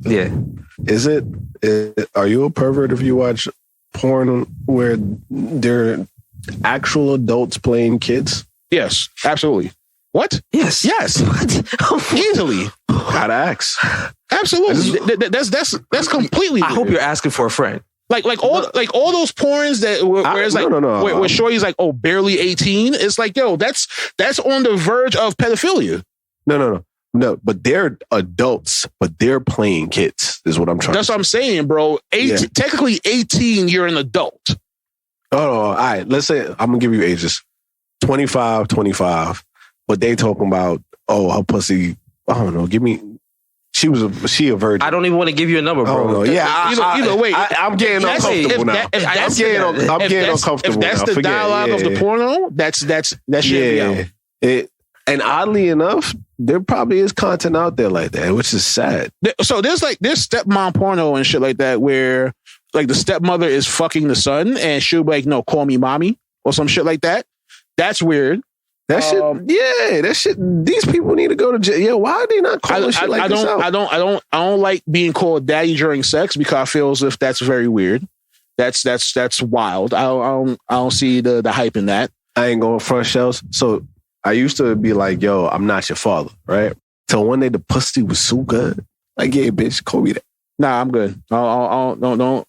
[SPEAKER 2] Yeah.
[SPEAKER 4] Are you a pervert if you watch porn where they're actual adults playing kids?
[SPEAKER 3] Yes, absolutely. What?
[SPEAKER 2] Yes.
[SPEAKER 3] What? Easily.
[SPEAKER 4] Gotta ask.
[SPEAKER 3] Absolutely. That's completely
[SPEAKER 2] I hope you're asking for a friend.
[SPEAKER 3] Like all those porns where shorty's like, oh, barely 18. It's like, yo, that's on the verge of pedophilia.
[SPEAKER 4] No, but they're adults, but they're playing kids, is what I'm trying to say.
[SPEAKER 3] That's what I'm saying, bro. Technically 18, you're an adult.
[SPEAKER 4] Oh, all right. Let's say, I'm going to give you ages. 25, but they talking about, her pussy, I don't know, she a virgin.
[SPEAKER 2] I don't even want to give you a number, bro.
[SPEAKER 4] Yeah,
[SPEAKER 3] either way.
[SPEAKER 4] I'm getting uncomfortable now. I'm getting uncomfortable now.
[SPEAKER 3] If that's the dialogue of the porno, that should be out.
[SPEAKER 4] And oddly enough, there probably is content out there like that, which is sad.
[SPEAKER 3] So there's stepmom porno and shit like that where like the stepmother is fucking the son and she'll be like, no, call me mommy or some shit like that. That's weird.
[SPEAKER 4] That shit. These people need to go to jail. Yeah, why are they not calling shit like this out?
[SPEAKER 3] I don't like being called daddy during sex because I feel as if that's very weird. That's wild. I don't see the hype in that.
[SPEAKER 4] I ain't going front shells. So I used to be like, yo, I'm not your father, right? So one day the pussy was so good. Like, yeah, bitch, call me that.
[SPEAKER 3] Nah, I'm good. Don't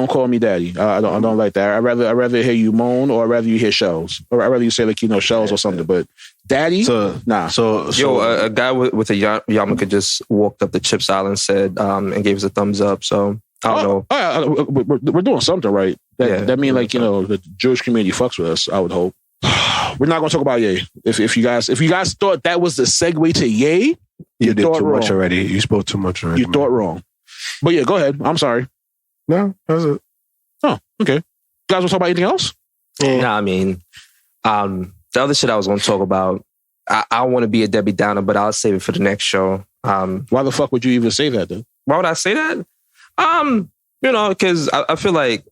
[SPEAKER 3] call me daddy. I don't like that. I'd rather hear you moan, or I'd rather you hear shells, or I'd rather you say shells or something. But daddy, nah.
[SPEAKER 2] So a guy with a yarmulke just walked up to Chips Island, said, and gave us a thumbs up. So I don't know.
[SPEAKER 3] We're doing something right. That means the Jewish community fucks with us. I would hope. We're not going to talk about Ye. If you guys thought that was the segue to Ye,
[SPEAKER 4] you did too much already. You spoke too much already.
[SPEAKER 3] You thought wrong. But yeah, go ahead. I'm sorry.
[SPEAKER 4] No, that's it.
[SPEAKER 3] Oh, okay. You guys want to talk about anything else?
[SPEAKER 2] Nah, I mean, the other shit I was going to talk about, I want to be a Debbie Downer, but I'll save it for the next show.
[SPEAKER 3] Why the fuck would you even say that, dude?
[SPEAKER 2] Why would I say that? Because I feel like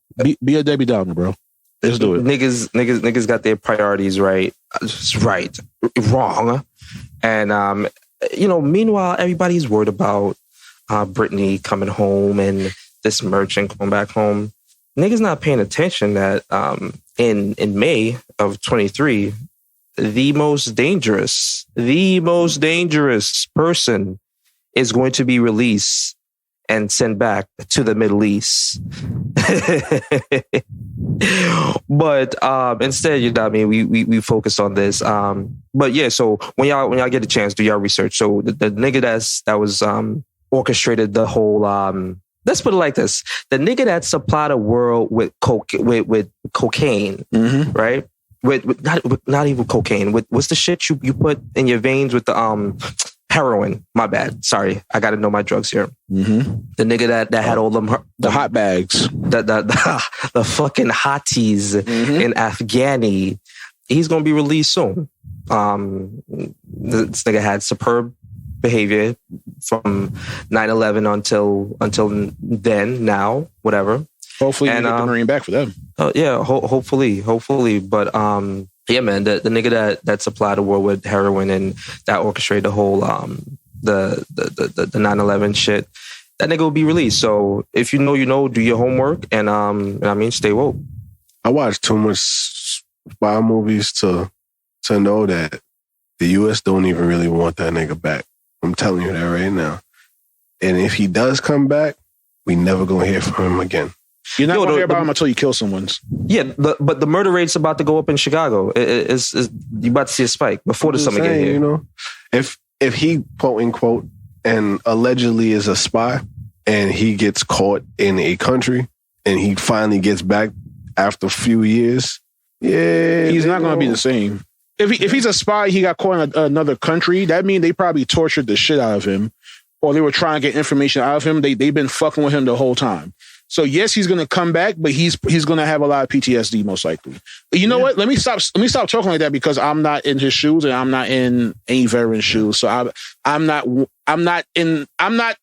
[SPEAKER 3] be a Debbie Downer, bro. Let's do it.
[SPEAKER 2] Niggas got their priorities right, wrong, and meanwhile everybody's worried about Brittney coming home and this merchant going back home. Niggas not paying attention that in May of 23, the most dangerous person is going to be released and sent back to the Middle East. But instead, we focus on this. But yeah, so when y'all get a chance, do y'all research. So the nigga that was orchestrated the whole let's put it like this: the nigga that supplied the world with cocaine, right? With not even cocaine. With what's the shit you put in your veins with the heroin? My bad. Sorry, I got to know my drugs here. The nigga that had all them
[SPEAKER 3] the hot bags,
[SPEAKER 2] the fucking hotties in Afghani. He's gonna be released soon. This nigga had superb behavior from 9/11 until then, now, whatever.
[SPEAKER 3] Hopefully you get the Marine back for them.
[SPEAKER 2] Hopefully. But yeah, man, the nigga that supplied the world with heroin and that orchestrated the whole the 9/11 shit, that nigga will be released. So if you know, do your homework and stay woke.
[SPEAKER 4] I watched too much spy movies to know that the U.S. don't even really want that nigga back. I'm telling you that right now. And if he does come back, we never gonna hear from him again.
[SPEAKER 3] You're not gonna hear about him until you kill someone.
[SPEAKER 2] Yeah, but the murder rate's about to go up in Chicago. You about to see a spike before the summer get here.
[SPEAKER 4] You know, if he quote unquote and allegedly is a spy, and he gets caught in a country, and he finally gets back after a few years,
[SPEAKER 3] he's not gonna be the same. If he's a spy, he got caught in another country. That means they probably tortured the shit out of him, or they were trying to get information out of him. They've been fucking with him the whole time. So yes, he's gonna come back, but he's gonna have a lot of PTSD most likely. You know what? Let me stop talking like that because I'm not in his shoes and I'm not in any veteran's shoes. So I'm not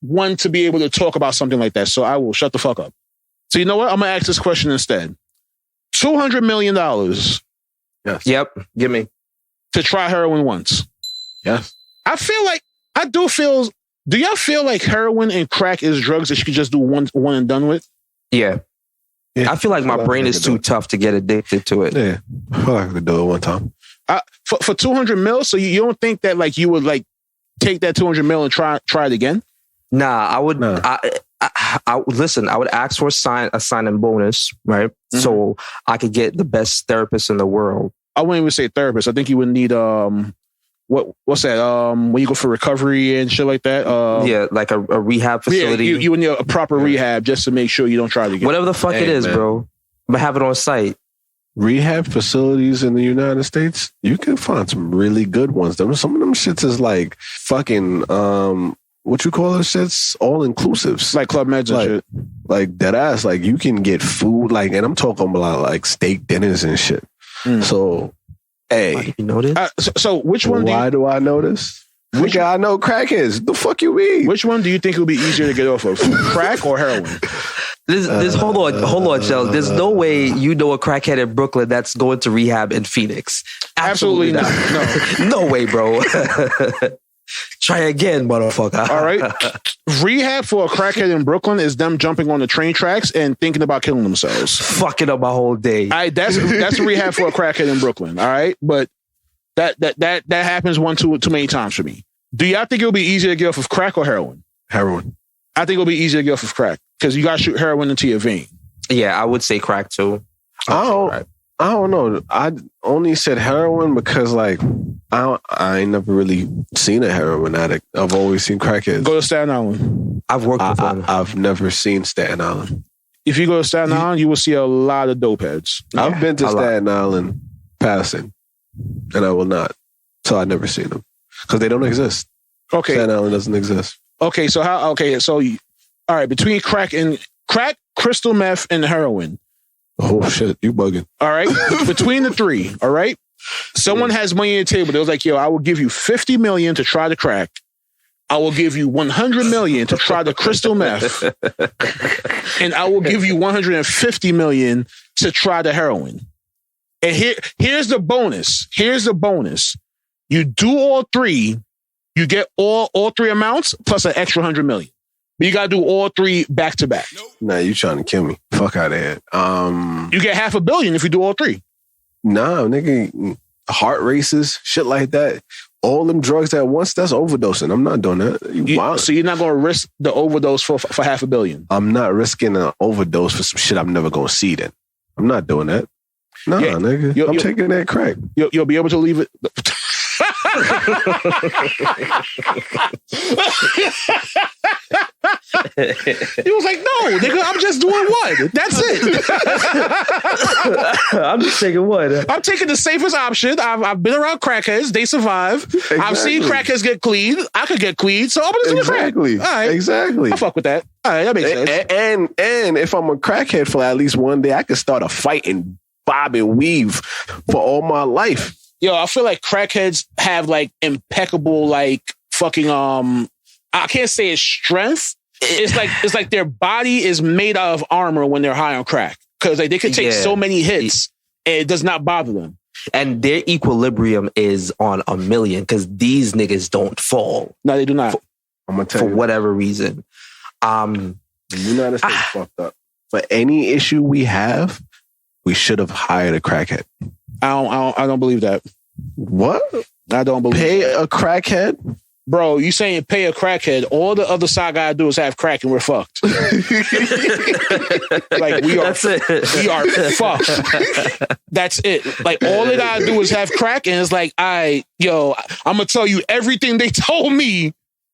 [SPEAKER 3] one to be able to talk about something like that. So I will shut the fuck up. So you know what? I'm gonna ask this question instead. $200 million.
[SPEAKER 2] Yes. Yep. Give me.
[SPEAKER 3] To try heroin once.
[SPEAKER 2] Yes.
[SPEAKER 3] Do y'all feel like heroin and crack is drugs that you can just do one and done with?
[SPEAKER 2] Yeah. I feel like my brain is too tough to get addicted to it.
[SPEAKER 4] Yeah. I feel like I could do it one time.
[SPEAKER 3] For 200 mil, so you don't think that like you would like take that 200 mil and try it again?
[SPEAKER 2] Nah, I would. No. I listen. I would ask for a sign-in bonus, right? So I could get the best therapist in the world.
[SPEAKER 3] I wouldn't even say therapist. I think you would need what's that? When you go for recovery and shit like that.
[SPEAKER 2] Yeah, like a rehab facility.
[SPEAKER 3] Yeah, you would need a proper rehab just to make sure you don't try it again.
[SPEAKER 2] Whatever the fuck it is, man. Bro. But have it on site.
[SPEAKER 4] Rehab facilities in the United States, you can find some really good ones. Some of them shits is like fucking what you call those shits? All inclusives.
[SPEAKER 3] Like Club Meds and shit.
[SPEAKER 4] Like that ass. Like you can get food, like, and I'm talking about like steak dinners and shit. So, hey,
[SPEAKER 2] you know this?
[SPEAKER 3] So which one?
[SPEAKER 4] Why do I know this? Which I know crackheads. The fuck you mean?
[SPEAKER 3] Which one do you think would be easier to get off of? Crack or heroin?
[SPEAKER 2] Hold on, Chels. There's no way you know a crackhead in Brooklyn that's going to rehab in Phoenix.
[SPEAKER 3] Absolutely not. No.
[SPEAKER 2] No way, bro. Try again, motherfucker.
[SPEAKER 3] All right. Rehab for a crackhead in Brooklyn is them jumping on the train tracks and thinking about killing themselves.
[SPEAKER 2] Fucking up my whole day.
[SPEAKER 3] That's rehab for a crackhead in Brooklyn. All right. But that happens too many times for me. Do y'all think it'll be easier to get off of crack or heroin?
[SPEAKER 4] Heroin.
[SPEAKER 3] I think it'll be easier to get off of crack because you got to shoot heroin into your vein.
[SPEAKER 2] Yeah, I would say crack too.
[SPEAKER 4] I don't know. I only said heroin because, like, I ain't never really seen a heroin addict. I've always seen crackheads.
[SPEAKER 3] Go to Staten Island.
[SPEAKER 2] I've worked with them.
[SPEAKER 4] I've never seen Staten Island.
[SPEAKER 3] If you go to Staten Island, you will see a lot of dope heads.
[SPEAKER 4] Yeah, I've been to Staten Island passing, and I will not. So I've never seen them because they don't exist.
[SPEAKER 3] Okay.
[SPEAKER 4] Staten Island doesn't exist.
[SPEAKER 3] Okay, so all right, between crack, crystal meth, and heroin.
[SPEAKER 4] Oh shit, you bugging.
[SPEAKER 3] All right. Between the three, all right. Someone has money on the table. They was like, yo, I will give you $50 million to try the crack. I will give you $100 million to try the crystal meth. And I will give you $150 million to try the heroin. And here's the bonus. Here's the bonus. You do all three, you get all three amounts plus an extra $100 million. But you gotta do all three back to back.
[SPEAKER 4] Nah, you trying to kill me. Fuck out of here.
[SPEAKER 3] You get $500 million if you do all three.
[SPEAKER 4] Nah, nigga, heart races, shit like that. All them drugs at once, that's overdosing. I'm not doing that.
[SPEAKER 3] So you're not going to risk the overdose for $500 million?
[SPEAKER 4] I'm not risking an overdose for some shit I'm never going to see then. I'm not doing that. Nah, nigga. I'm taking that crack.
[SPEAKER 3] You'll be able to leave it... He was like, no, nigga, I'm just doing one. That's it.
[SPEAKER 2] I'm just taking one.
[SPEAKER 3] I'm taking the safest option. I've been around crackheads. They survive. Exactly. I've seen crackheads get clean. I could get clean. So I'm going to do the crack. All right.
[SPEAKER 4] Exactly.
[SPEAKER 3] I'll fuck with that. All right, that makes sense.
[SPEAKER 4] And if I'm a crackhead for at least one day, I could start a fight and bob and weave for all my life.
[SPEAKER 3] Yo, I feel like crackheads have like impeccable, like fucking, I can't say it's strength. It's like their body is made out of armor when they're high on crack. Cause like they could take so many hits and it does not bother them.
[SPEAKER 2] And their equilibrium is on 1,000,000 because these niggas don't fall.
[SPEAKER 3] No, they do not.
[SPEAKER 4] I'm gonna tell you.
[SPEAKER 2] For whatever reason.
[SPEAKER 4] The United States fucked up. For any issue we have, we should have hired a crackhead.
[SPEAKER 3] I don't believe that.
[SPEAKER 4] What?
[SPEAKER 3] I don't believe
[SPEAKER 4] a crackhead?
[SPEAKER 3] Bro, you saying pay a crackhead, all the other side gotta do is have crack and we're fucked. Like we are fucked. That's it. Like all they gotta do is have crack and it's like, I'm gonna tell you everything they told me.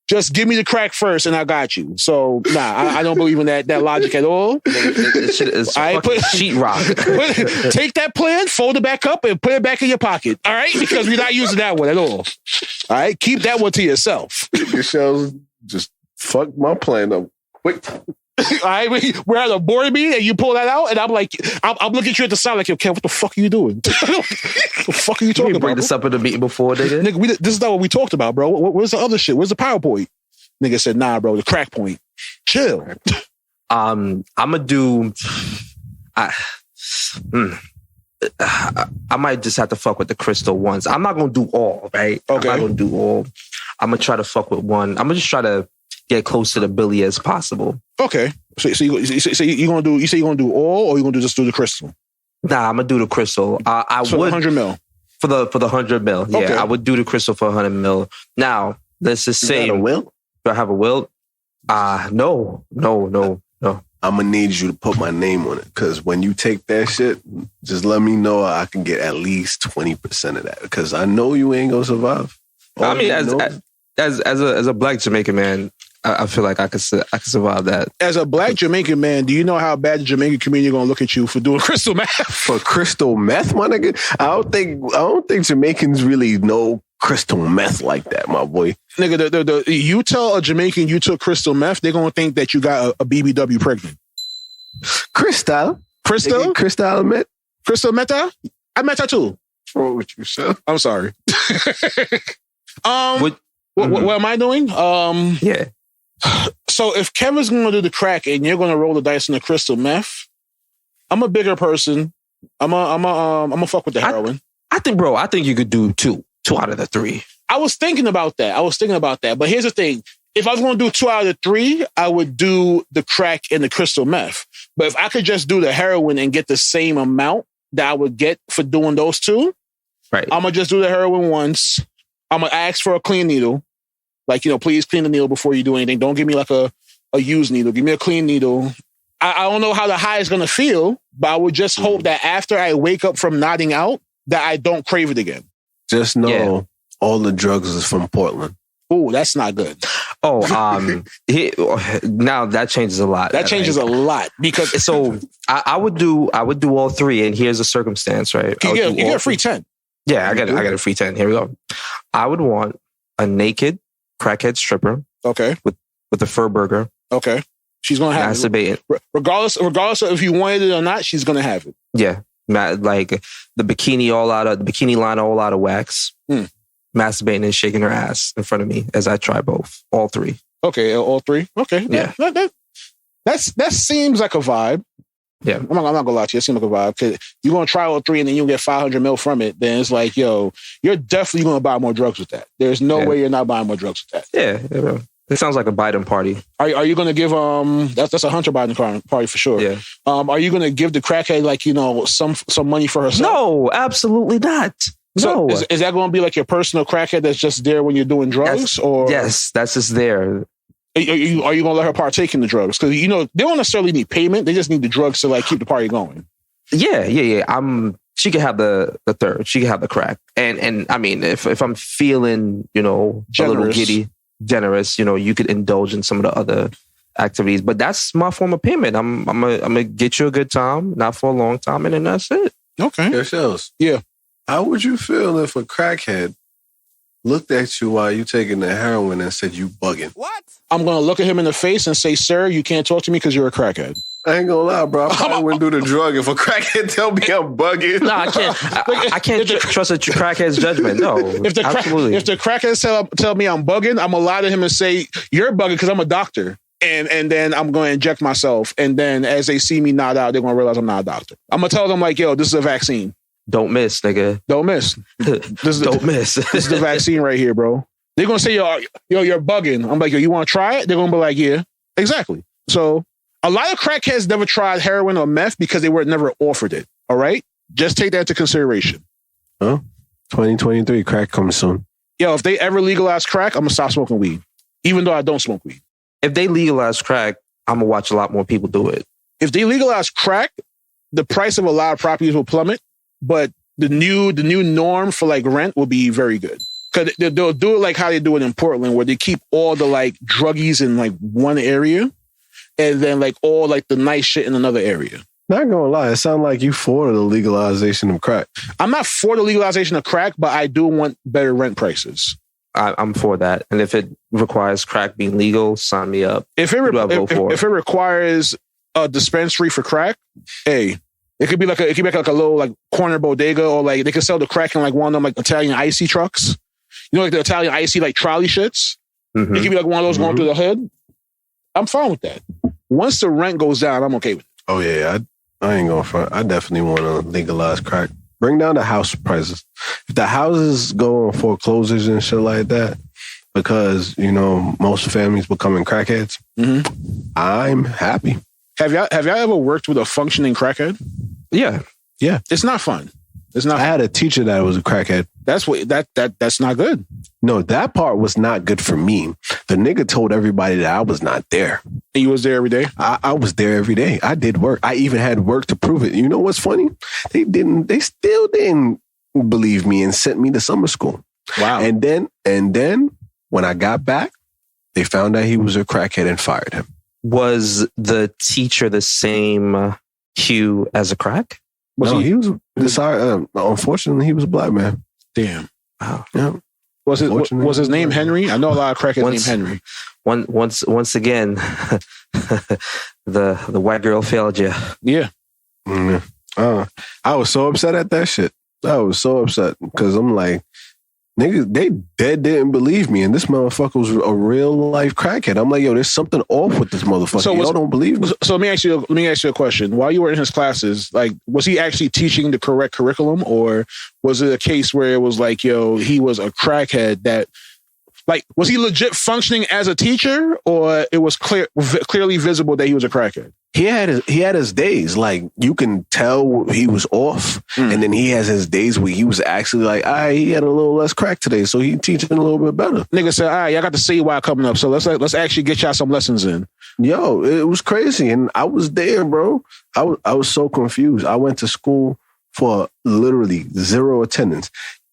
[SPEAKER 3] Just give me the crack first and I got you. So, I don't believe in that logic at all.
[SPEAKER 2] This shit is sheetrock.
[SPEAKER 3] Take that plan, fold it back up, and put it back in your pocket. All right? Because we're not using that one at all. All right? Keep that one to yourself.
[SPEAKER 4] Your shells just fuck my plan up quick.
[SPEAKER 3] All right? We're at a board meeting and you pull that out and I'm like, I'm looking at you at the side like, yo, Kev, what the fuck are you doing? What the fuck are you talking about?
[SPEAKER 2] Bring this up in the meeting before, nigga.
[SPEAKER 3] Nigga, this is not what we talked about, bro. Where's the other shit? Where's the PowerPoint? Nigga said, nah, bro, the crack point. Chill.
[SPEAKER 2] I'm gonna do. I might just have to fuck with the crystal ones. I'm not gonna do all, right?
[SPEAKER 3] Okay.
[SPEAKER 2] I'm not gonna do all. I'm gonna try to fuck with one. I'm gonna just try to get close to the Billy as possible.
[SPEAKER 3] Okay. So you're gonna do? You say you're gonna do all, or you gonna just do the crystal?
[SPEAKER 2] Nah, I'm gonna do the crystal. I
[SPEAKER 3] so
[SPEAKER 2] would
[SPEAKER 3] 100 mil
[SPEAKER 2] for the 100 mil. Yeah, okay. I would do the crystal for 100 mil. Now let's just say,
[SPEAKER 4] you got a will?
[SPEAKER 2] Do I have a will? No.
[SPEAKER 4] I'm gonna need you to put my name on it because when you take that shit, just let me know I can get at least 20% of that because I know you ain't gonna survive.
[SPEAKER 2] I mean, as a black Jamaican man, I feel like I could survive that.
[SPEAKER 3] As a black Jamaican man, do you know how bad the Jamaican community gonna look at you for doing crystal meth?
[SPEAKER 4] For crystal meth, my nigga? I don't think Jamaicans really know crystal meth like that, my boy.
[SPEAKER 3] Nigga, you tell a Jamaican you took crystal meth, they're gonna think that you got a BBW pregnant.
[SPEAKER 4] Crystal meth?
[SPEAKER 3] Crystal meta? I met her too.
[SPEAKER 4] What's wrong with you, sir?
[SPEAKER 3] I'm sorry. What am I doing?
[SPEAKER 2] Yeah.
[SPEAKER 3] So if Kevin's going to do the crack and you're going to roll the dice in the crystal meth, I'm a bigger person. I'm a fuck with the heroin.
[SPEAKER 2] I think you could do two out of the three.
[SPEAKER 3] I was thinking about that. But here's the thing. If I was going to do 2 out of the 3, I would do the crack and the crystal meth. But if I could just do the heroin and get the same amount that I would get for doing those 2,
[SPEAKER 2] right?
[SPEAKER 3] I'm going to just do the heroin once. I'm going to ask for a clean needle. Like, please clean the needle before you do anything. Don't give me like a used needle. Give me a clean needle. I don't know how the high is going to feel, but I would just hope that after I wake up from nodding out, that I don't crave it again.
[SPEAKER 4] Just know all the drugs is from Portland.
[SPEAKER 3] Oh, that's not good.
[SPEAKER 2] Oh, now that changes a lot.
[SPEAKER 3] That changes a lot because
[SPEAKER 2] so I would do all 3, and here's the circumstance, right?
[SPEAKER 3] You get a free 10.
[SPEAKER 2] Yeah, I got a free 10. Here we go. I would want a naked crackhead stripper.
[SPEAKER 3] Okay.
[SPEAKER 2] With a fur burger.
[SPEAKER 3] Okay. She's gonna have
[SPEAKER 2] it.
[SPEAKER 3] Regardless of if you wanted it or not, she's gonna have it.
[SPEAKER 2] Yeah, like the bikini line all out of wax. Masturbating and shaking her ass in front of me as I try all 3.
[SPEAKER 3] Okay, all 3. Okay,
[SPEAKER 2] yeah.
[SPEAKER 3] That seems like a vibe.
[SPEAKER 2] Yeah,
[SPEAKER 3] I'm not gonna lie to you. It seems like a vibe because you're gonna try all 3 and then you'll get 500 mil from it. Then it's like, yo, you're definitely gonna buy more drugs with that. There's no way you're not buying more drugs with that.
[SPEAKER 2] Yeah. It sounds like a Biden party.
[SPEAKER 3] Are you going to give that's a Hunter Biden party for sure?
[SPEAKER 2] Yeah.
[SPEAKER 3] Are you going to give the crackhead some money for herself?
[SPEAKER 2] No, absolutely not.
[SPEAKER 3] So
[SPEAKER 2] no.
[SPEAKER 3] Is that going to be like your personal crackhead that's just there when you're doing drugs?
[SPEAKER 2] Yes, that's just there.
[SPEAKER 3] Are you going to let her partake in the drugs? Because they don't necessarily need payment; they just need the drugs to keep the party going.
[SPEAKER 2] Yeah. She could have the third. She could have the crack, and I mean, if I'm feeling generous. A little giddy. Generous, you could indulge in some of the other activities, but that's my form of payment. I'm gonna get you a good time, not for a long time, and then that's it.
[SPEAKER 3] Okay.
[SPEAKER 4] Yourselves.
[SPEAKER 3] Yeah.
[SPEAKER 4] How would you feel if a crackhead looked at you while you taking the heroin and said you bugging?
[SPEAKER 3] What? I'm gonna look at him in the face and say, "Sir, you can't talk to me because you're a crackhead."
[SPEAKER 4] I ain't gonna lie, bro. I probably wouldn't do the drug if a crackhead tell me I'm bugging.
[SPEAKER 2] No, I can't. I can't trust a crackhead's judgment. No,
[SPEAKER 3] absolutely. If the crackhead tell me I'm bugging, I'm gonna lie to him and say you're bugging because I'm a doctor, and then I'm gonna inject myself, and then as they see me nod out, they're gonna realize I'm not a doctor. I'm gonna tell them yo, this is a vaccine.
[SPEAKER 2] Don't miss, nigga.
[SPEAKER 3] Don't miss.
[SPEAKER 2] Don't miss.
[SPEAKER 3] This is the vaccine right here, bro. They're gonna say yo, you're bugging. I'm like, yo, you want to try it? They're gonna be like, yeah, exactly. So. A lot of crackheads never tried heroin or meth because they were never offered it. All right? Just take that into consideration.
[SPEAKER 4] Oh, 2023, crack comes soon.
[SPEAKER 3] Yo, if they ever legalize crack, I'm going to stop smoking weed. Even though I don't smoke weed.
[SPEAKER 2] If they legalize crack, I'm going to watch a lot more people do it.
[SPEAKER 3] If they legalize crack, the price of a lot of properties will plummet. But the new norm for rent will be very good. Because they'll do it like how they do it in Portland, where they keep all the druggies in one area. And then all the nice shit in another area.
[SPEAKER 4] Not gonna lie, it sounds like you for the legalization of crack.
[SPEAKER 3] I'm not for the legalization of crack, but I do want better rent prices.
[SPEAKER 2] I'm for that. And if it requires crack being legal, sign me up.
[SPEAKER 3] If it requires a dispensary for crack, hey, it could be like a little corner bodega, or they could sell the crack in one of them Italian icy trucks. The Italian icy trolley shits. Mm-hmm. It could be one of those going through the hood. I'm fine with that. Once the rent goes down, I'm okay with it.
[SPEAKER 4] Oh, yeah. I ain't going for it. I definitely want to legalize crack. Bring down the house prices. If the houses go on foreclosures and shit like that, because, most families becoming crackheads, I'm happy.
[SPEAKER 3] Have y'all ever worked with a functioning crackhead?
[SPEAKER 4] Yeah. Yeah.
[SPEAKER 3] It's not fun.
[SPEAKER 4] I had a teacher that was a crackhead.
[SPEAKER 3] That's not good.
[SPEAKER 4] No, that part was not good for me. The nigga told everybody that I was not there.
[SPEAKER 3] And you was there every day?
[SPEAKER 4] I was there every day. I did work. I even had work to prove it. You know what's funny? They still didn't believe me and sent me to summer school.
[SPEAKER 3] Wow.
[SPEAKER 4] And then when I got back, they found out he was a crackhead and fired him.
[SPEAKER 2] Was the teacher the same hue as a crack?
[SPEAKER 4] He was unfortunately, he was a black man.
[SPEAKER 3] Damn.
[SPEAKER 2] Wow.
[SPEAKER 4] Yeah.
[SPEAKER 3] Was his name Henry? I know a lot of crackheads named Henry.
[SPEAKER 2] Once again, the white girl failed you.
[SPEAKER 3] Yeah.
[SPEAKER 4] I was so upset at that shit. I was so upset because I'm like, Niggas, they dead didn't believe me, and this motherfucker was a real life crackhead. I'm like, yo, there's something off with this motherfucker. So y'all don't believe me.
[SPEAKER 3] So let me ask you a question. While you were in his classes, like, was he actually teaching the correct curriculum, or was it a case where it was like, yo, he was a crackhead that, like, was he legit functioning as a teacher, or it was clearly visible that he was a crackhead?
[SPEAKER 4] He had his days. Like, you can tell he was off, and then he has his days where he was actually like, he had a little less crack today, so he teaching a little bit better.
[SPEAKER 3] Nigga said, y'all got the CY coming up, so let's actually get y'all some lessons in.
[SPEAKER 4] Yo, it was crazy, and I was there, bro. I was so confused. I went to school for literally 0 attendance.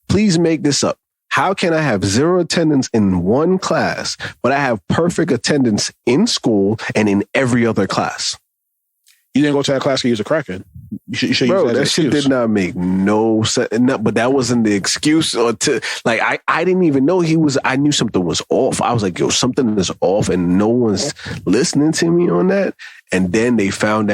[SPEAKER 4] Please make this up. How can I have 0 attendance in one class, but I have perfect attendance in school and in every other class?
[SPEAKER 3] You didn't go to that class because you was a crackhead. You should
[SPEAKER 4] Bro,
[SPEAKER 3] use
[SPEAKER 4] that shit did not make no sense. No, but that wasn't the excuse. I didn't even know I knew something was off. I was like, yo, something is off, and no one's listening to me on that. And then they found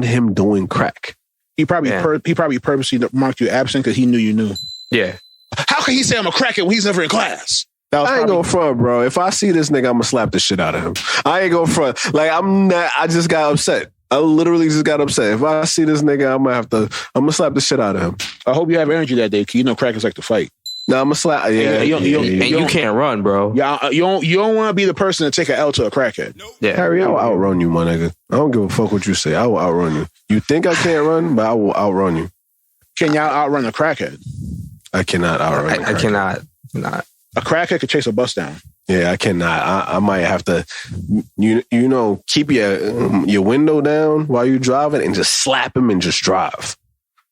[SPEAKER 4] him doing crack.
[SPEAKER 3] He probably purposely marked you absent because he knew you knew.
[SPEAKER 2] Yeah.
[SPEAKER 3] How can he say I'm a crackhead when he's never in class?
[SPEAKER 4] I ain't going front, bro. If I see this nigga, I'm gonna slap the shit out of him. I ain't going front. Like, I just got upset. I literally just got upset. If I see this nigga, I'm gonna slap the shit out of him.
[SPEAKER 3] I hope you have energy that day, because you know crackers like to fight.
[SPEAKER 4] No, I'm gonna slap. Yeah,
[SPEAKER 2] you can't run, bro.
[SPEAKER 3] Yeah, you don't want to be the person to take an L to a crackhead.
[SPEAKER 2] Yeah,
[SPEAKER 4] Harry, I will outrun you, my nigga. I don't give a fuck what you say. I will outrun you. You think I can't run, but I will outrun you.
[SPEAKER 3] Can y'all outrun a crackhead?
[SPEAKER 4] I cannot outrun.
[SPEAKER 2] I cannot. Not.
[SPEAKER 3] A crackhead could chase a bus down.
[SPEAKER 4] Yeah, I cannot. I might have to, keep your window down while you're driving and just slap him and just drive.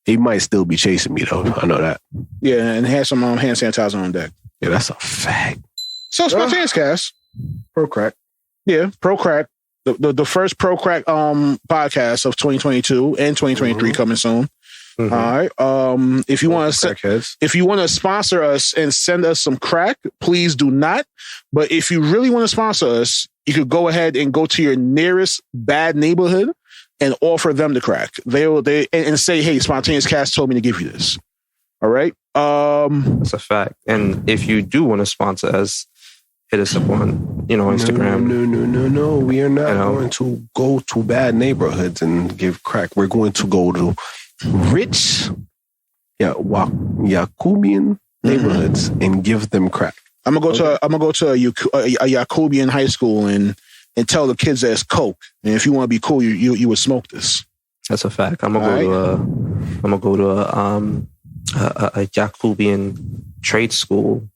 [SPEAKER 4] He might still be chasing me though. I know that.
[SPEAKER 3] Yeah, and have some hand sanitizer on deck.
[SPEAKER 4] Yeah, that's a fact.
[SPEAKER 3] So Spontaneouscast,
[SPEAKER 4] pro crack.
[SPEAKER 3] Yeah, pro crack. The first pro crack podcast of 2022 and 2023 coming soon. Mm-hmm. All right. If you want to sponsor us and send us some crack, please do not. But if you really want to sponsor us, you could go ahead and go to your nearest bad neighborhood and offer them the crack. They say, "Hey, Spontaneouscast told me to give you this." All right.
[SPEAKER 2] That's a fact. And if you do want to sponsor us, hit us up on Instagram.
[SPEAKER 4] No. We are not going to go to bad neighborhoods and give crack. We're going to go to rich Yakubian neighborhoods and give them crack. I'm gonna
[SPEAKER 3] go to a Yakubian high school and tell the kids that it's coke. And if you want to be cool, you would smoke this.
[SPEAKER 2] That's a fact. I'm gonna go to a Yakubian trade school.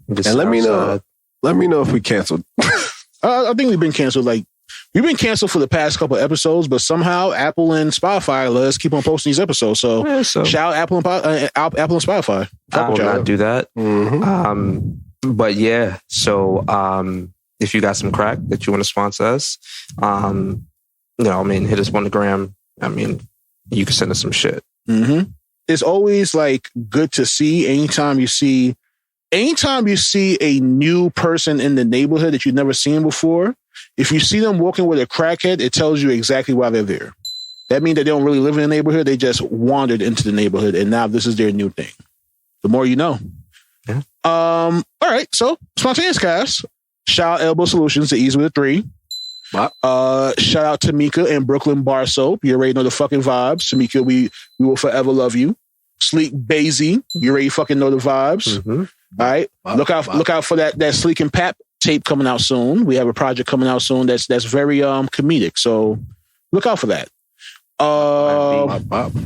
[SPEAKER 4] And let me know if we canceled.
[SPEAKER 3] I think we've been canceled. We've been canceled for the past couple of episodes, but somehow Apple and Spotify let us keep on posting these episodes. So shout out Apple and Spotify.
[SPEAKER 2] I will not do that.
[SPEAKER 4] Mm-hmm.
[SPEAKER 2] But yeah, so if you got some crack that you want to sponsor us, hit us on the gram. You can send us some shit.
[SPEAKER 3] Mm-hmm. It's always good to see anytime you see a new person in the neighborhood that you've never seen before. If you see them walking with a crackhead, it tells you exactly why they're there. That means that they don't really live in the neighborhood. They just wandered into the neighborhood, and now this is their new thing. The more you know.
[SPEAKER 2] Yeah.
[SPEAKER 3] All right. So, Spontaneouscast. Shout out Elbow Solutions, the Ease with a 3.
[SPEAKER 4] Wow.
[SPEAKER 3] Shout out Tamika and Brooklyn Bar Soap. You already know the fucking vibes. Tamika, we will forever love you. Sleek Basie. You already fucking know the vibes.
[SPEAKER 2] Mm-hmm.
[SPEAKER 3] All right.
[SPEAKER 4] Wow.
[SPEAKER 3] Look out for that Sleek and Pap tape coming out soon. We have a project coming out soon that's very comedic. So look out for that. Yeah,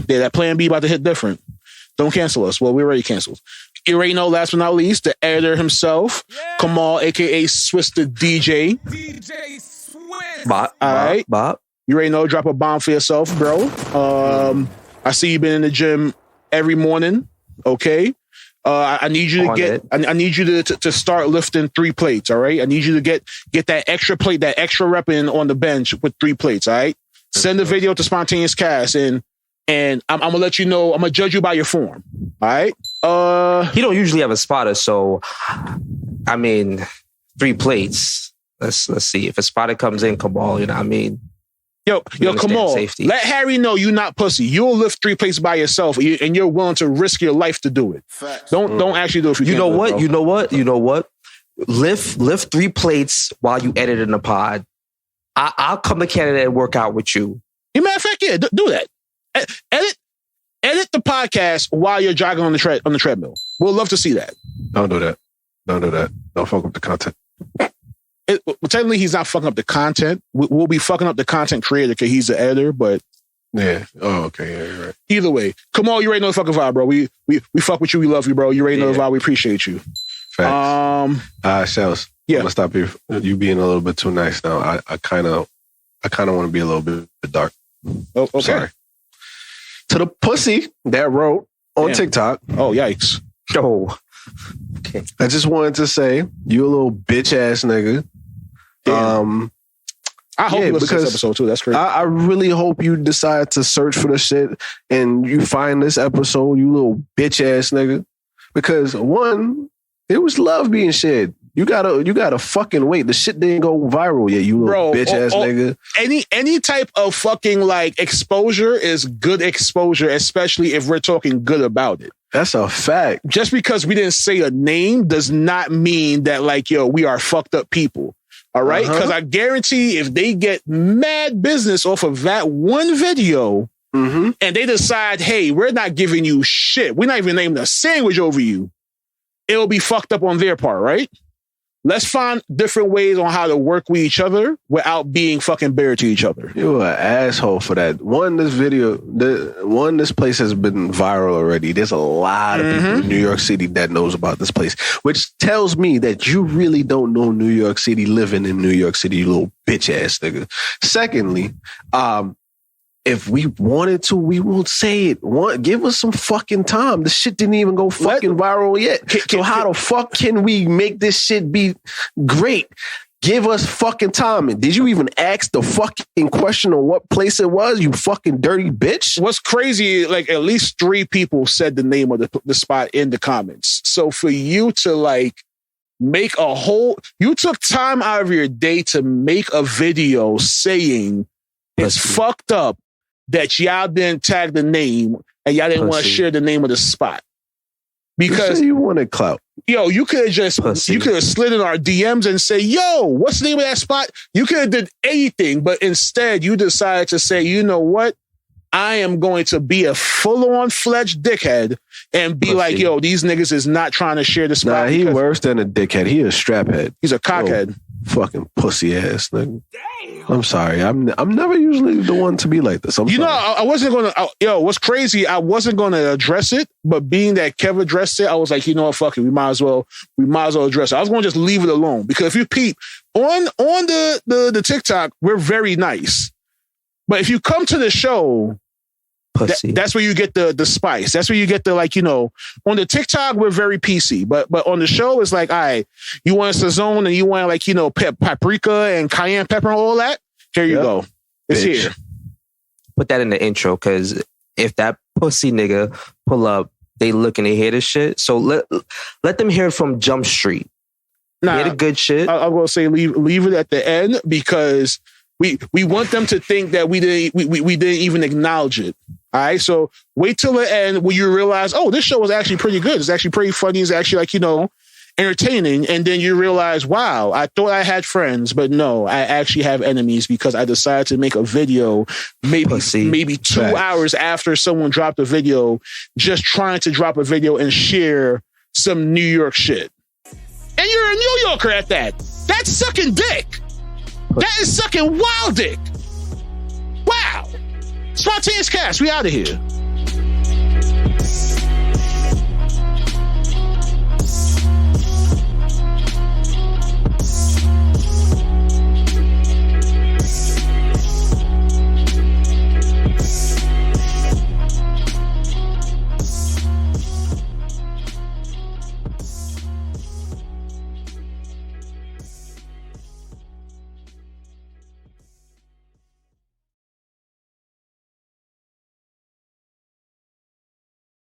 [SPEAKER 3] that Plan B about to hit different. Don't cancel us. Well, we're already canceled. You already know, last but not least, the editor himself, Kamal, aka Swiss the DJ.
[SPEAKER 1] DJ Swiss.
[SPEAKER 2] Bob.
[SPEAKER 3] All right.
[SPEAKER 2] Bob.
[SPEAKER 3] You already know, drop a bomb for yourself, bro. I see you've been in the gym every morning. Okay. I need you to I need you to start lifting 3 plates. All right. I need you to get that extra plate, that extra rep in on the bench with 3 plates. All right. Send the video to Spontaneouscast and I'm gonna let you know. I'm gonna judge you by your form. All right.
[SPEAKER 2] He don't usually have a spotter, so 3 plates. Let's see if a spotter comes in, Cabal.
[SPEAKER 3] Yo, come on.
[SPEAKER 2] Safety.
[SPEAKER 3] Let Harry know you're not pussy. You'll lift 3 plates by yourself, and you're willing to risk your life to do it.
[SPEAKER 1] Facts.
[SPEAKER 3] Don't actually do it. If
[SPEAKER 2] you know what? You know what? Lift 3 plates while you edit in the pod. I'll come to Canada and work out with you.
[SPEAKER 3] As a matter of fact, yeah, do that. Edit the podcast while you're jogging on the treadmill. We'll love to see that.
[SPEAKER 4] Don't do that. Don't fuck up the content.
[SPEAKER 3] Technically, he's not fucking up the content. We'll be fucking up the content creator because he's the editor, but...
[SPEAKER 4] Yeah. Oh, okay. Yeah, you're right.
[SPEAKER 3] Either way. Come on, you already know the fucking vibe, bro. We fuck with you. We love you, bro. You already know the vibe. We appreciate you.
[SPEAKER 4] Facts. Shells.
[SPEAKER 3] Yeah.
[SPEAKER 4] I'm gonna stop you. You being a little bit too nice now. I kind of want to be a little bit dark.
[SPEAKER 3] Oh, okay.
[SPEAKER 4] Sorry. To the pussy that wrote on TikTok.
[SPEAKER 3] Oh, yikes.
[SPEAKER 2] Oh. Okay.
[SPEAKER 4] I just wanted to say, you a little bitch ass nigga.
[SPEAKER 3] Damn. I hope you listen to this episode too. That's great.
[SPEAKER 4] I really hope you decide to search for the shit and you find this episode, you little bitch ass nigga. Because one, it was love being shared. You gotta fucking wait. The shit didn't go viral yet, you little bitch ass nigga.
[SPEAKER 3] Any type of fucking like exposure is good exposure, especially if we're talking good about it.
[SPEAKER 4] That's a fact.
[SPEAKER 3] Just because we didn't say a name does not mean that like, yo, we are fucked up people. All right? Because I guarantee if they get mad business off of that one video and they decide, hey, we're not giving you shit. We're not even naming a sandwich over you. It'll be fucked up on their part, right? Let's find different ways on how to work with each other without being fucking bitter to each other.
[SPEAKER 4] You're an asshole for that. This place has been viral already. There's a lot of people in New York City that knows about this place, which tells me that you really don't know New York City, living in New York City, you little bitch ass nigga. Secondly, if we wanted to, we will say it. Give us some fucking time. The shit didn't even go fucking viral yet. So how the fuck can we make this shit be great? Give us fucking time. And did you even ask the fucking question on what place it was, you fucking dirty bitch?
[SPEAKER 3] What's crazy, like at least 3 people said the name of the spot in the comments. So for you to like make you took time out of your day to make a video saying it's fucked up that y'all didn't tag the name and y'all didn't want to share the name of the spot. Because
[SPEAKER 4] you wanted clout.
[SPEAKER 3] Yo, you could have slid in our DMs and say, yo, what's the name of that spot? You could have did anything, but instead you decided to say, you know what? I am going to be a full-on fledged dickhead and be like, yo, these niggas is not trying to share the spot.
[SPEAKER 4] Nah, he worse than a dickhead. He a straphead.
[SPEAKER 3] He's a cockhead.
[SPEAKER 4] Fucking pussy ass nigga. Damn. I'm sorry. I'm never usually the one to be like this.
[SPEAKER 3] You know, I wasn't going to, what's crazy, I wasn't going to address it, but being that Kev addressed it, I was like, you know what, fuck it. We might as well address it. I was going to just leave it alone because if you peep on the TikTok, we're very nice. But if you come to the show, that's where you get the spice. That's where you get the, like, you know, on the TikTok, we're very PC. But on the show, it's like, all right, you want Sazone and you want, like, you know, paprika and cayenne pepper and all that? Here you go. It's here.
[SPEAKER 2] Put that in the intro, because if that pussy nigga pull up, they looking to hear this shit. So let them hear it from Jump Street. Hear the good shit.
[SPEAKER 3] I'm going to say leave it at the end because we want them to think that we didn't even acknowledge it. All right, so wait till the end when you realize, oh, this show was actually pretty good. It's actually pretty funny. It's actually, like, you know, entertaining. And then you realize, wow, I thought I had friends, but no, I actually have enemies because I decided to make a video maybe 2 hours after someone dropped a video, just trying to drop a video and share some New York shit. And you're a New Yorker at that. That's sucking dick. That is sucking wild dick. Wow. Spontaneouscast, we out of here.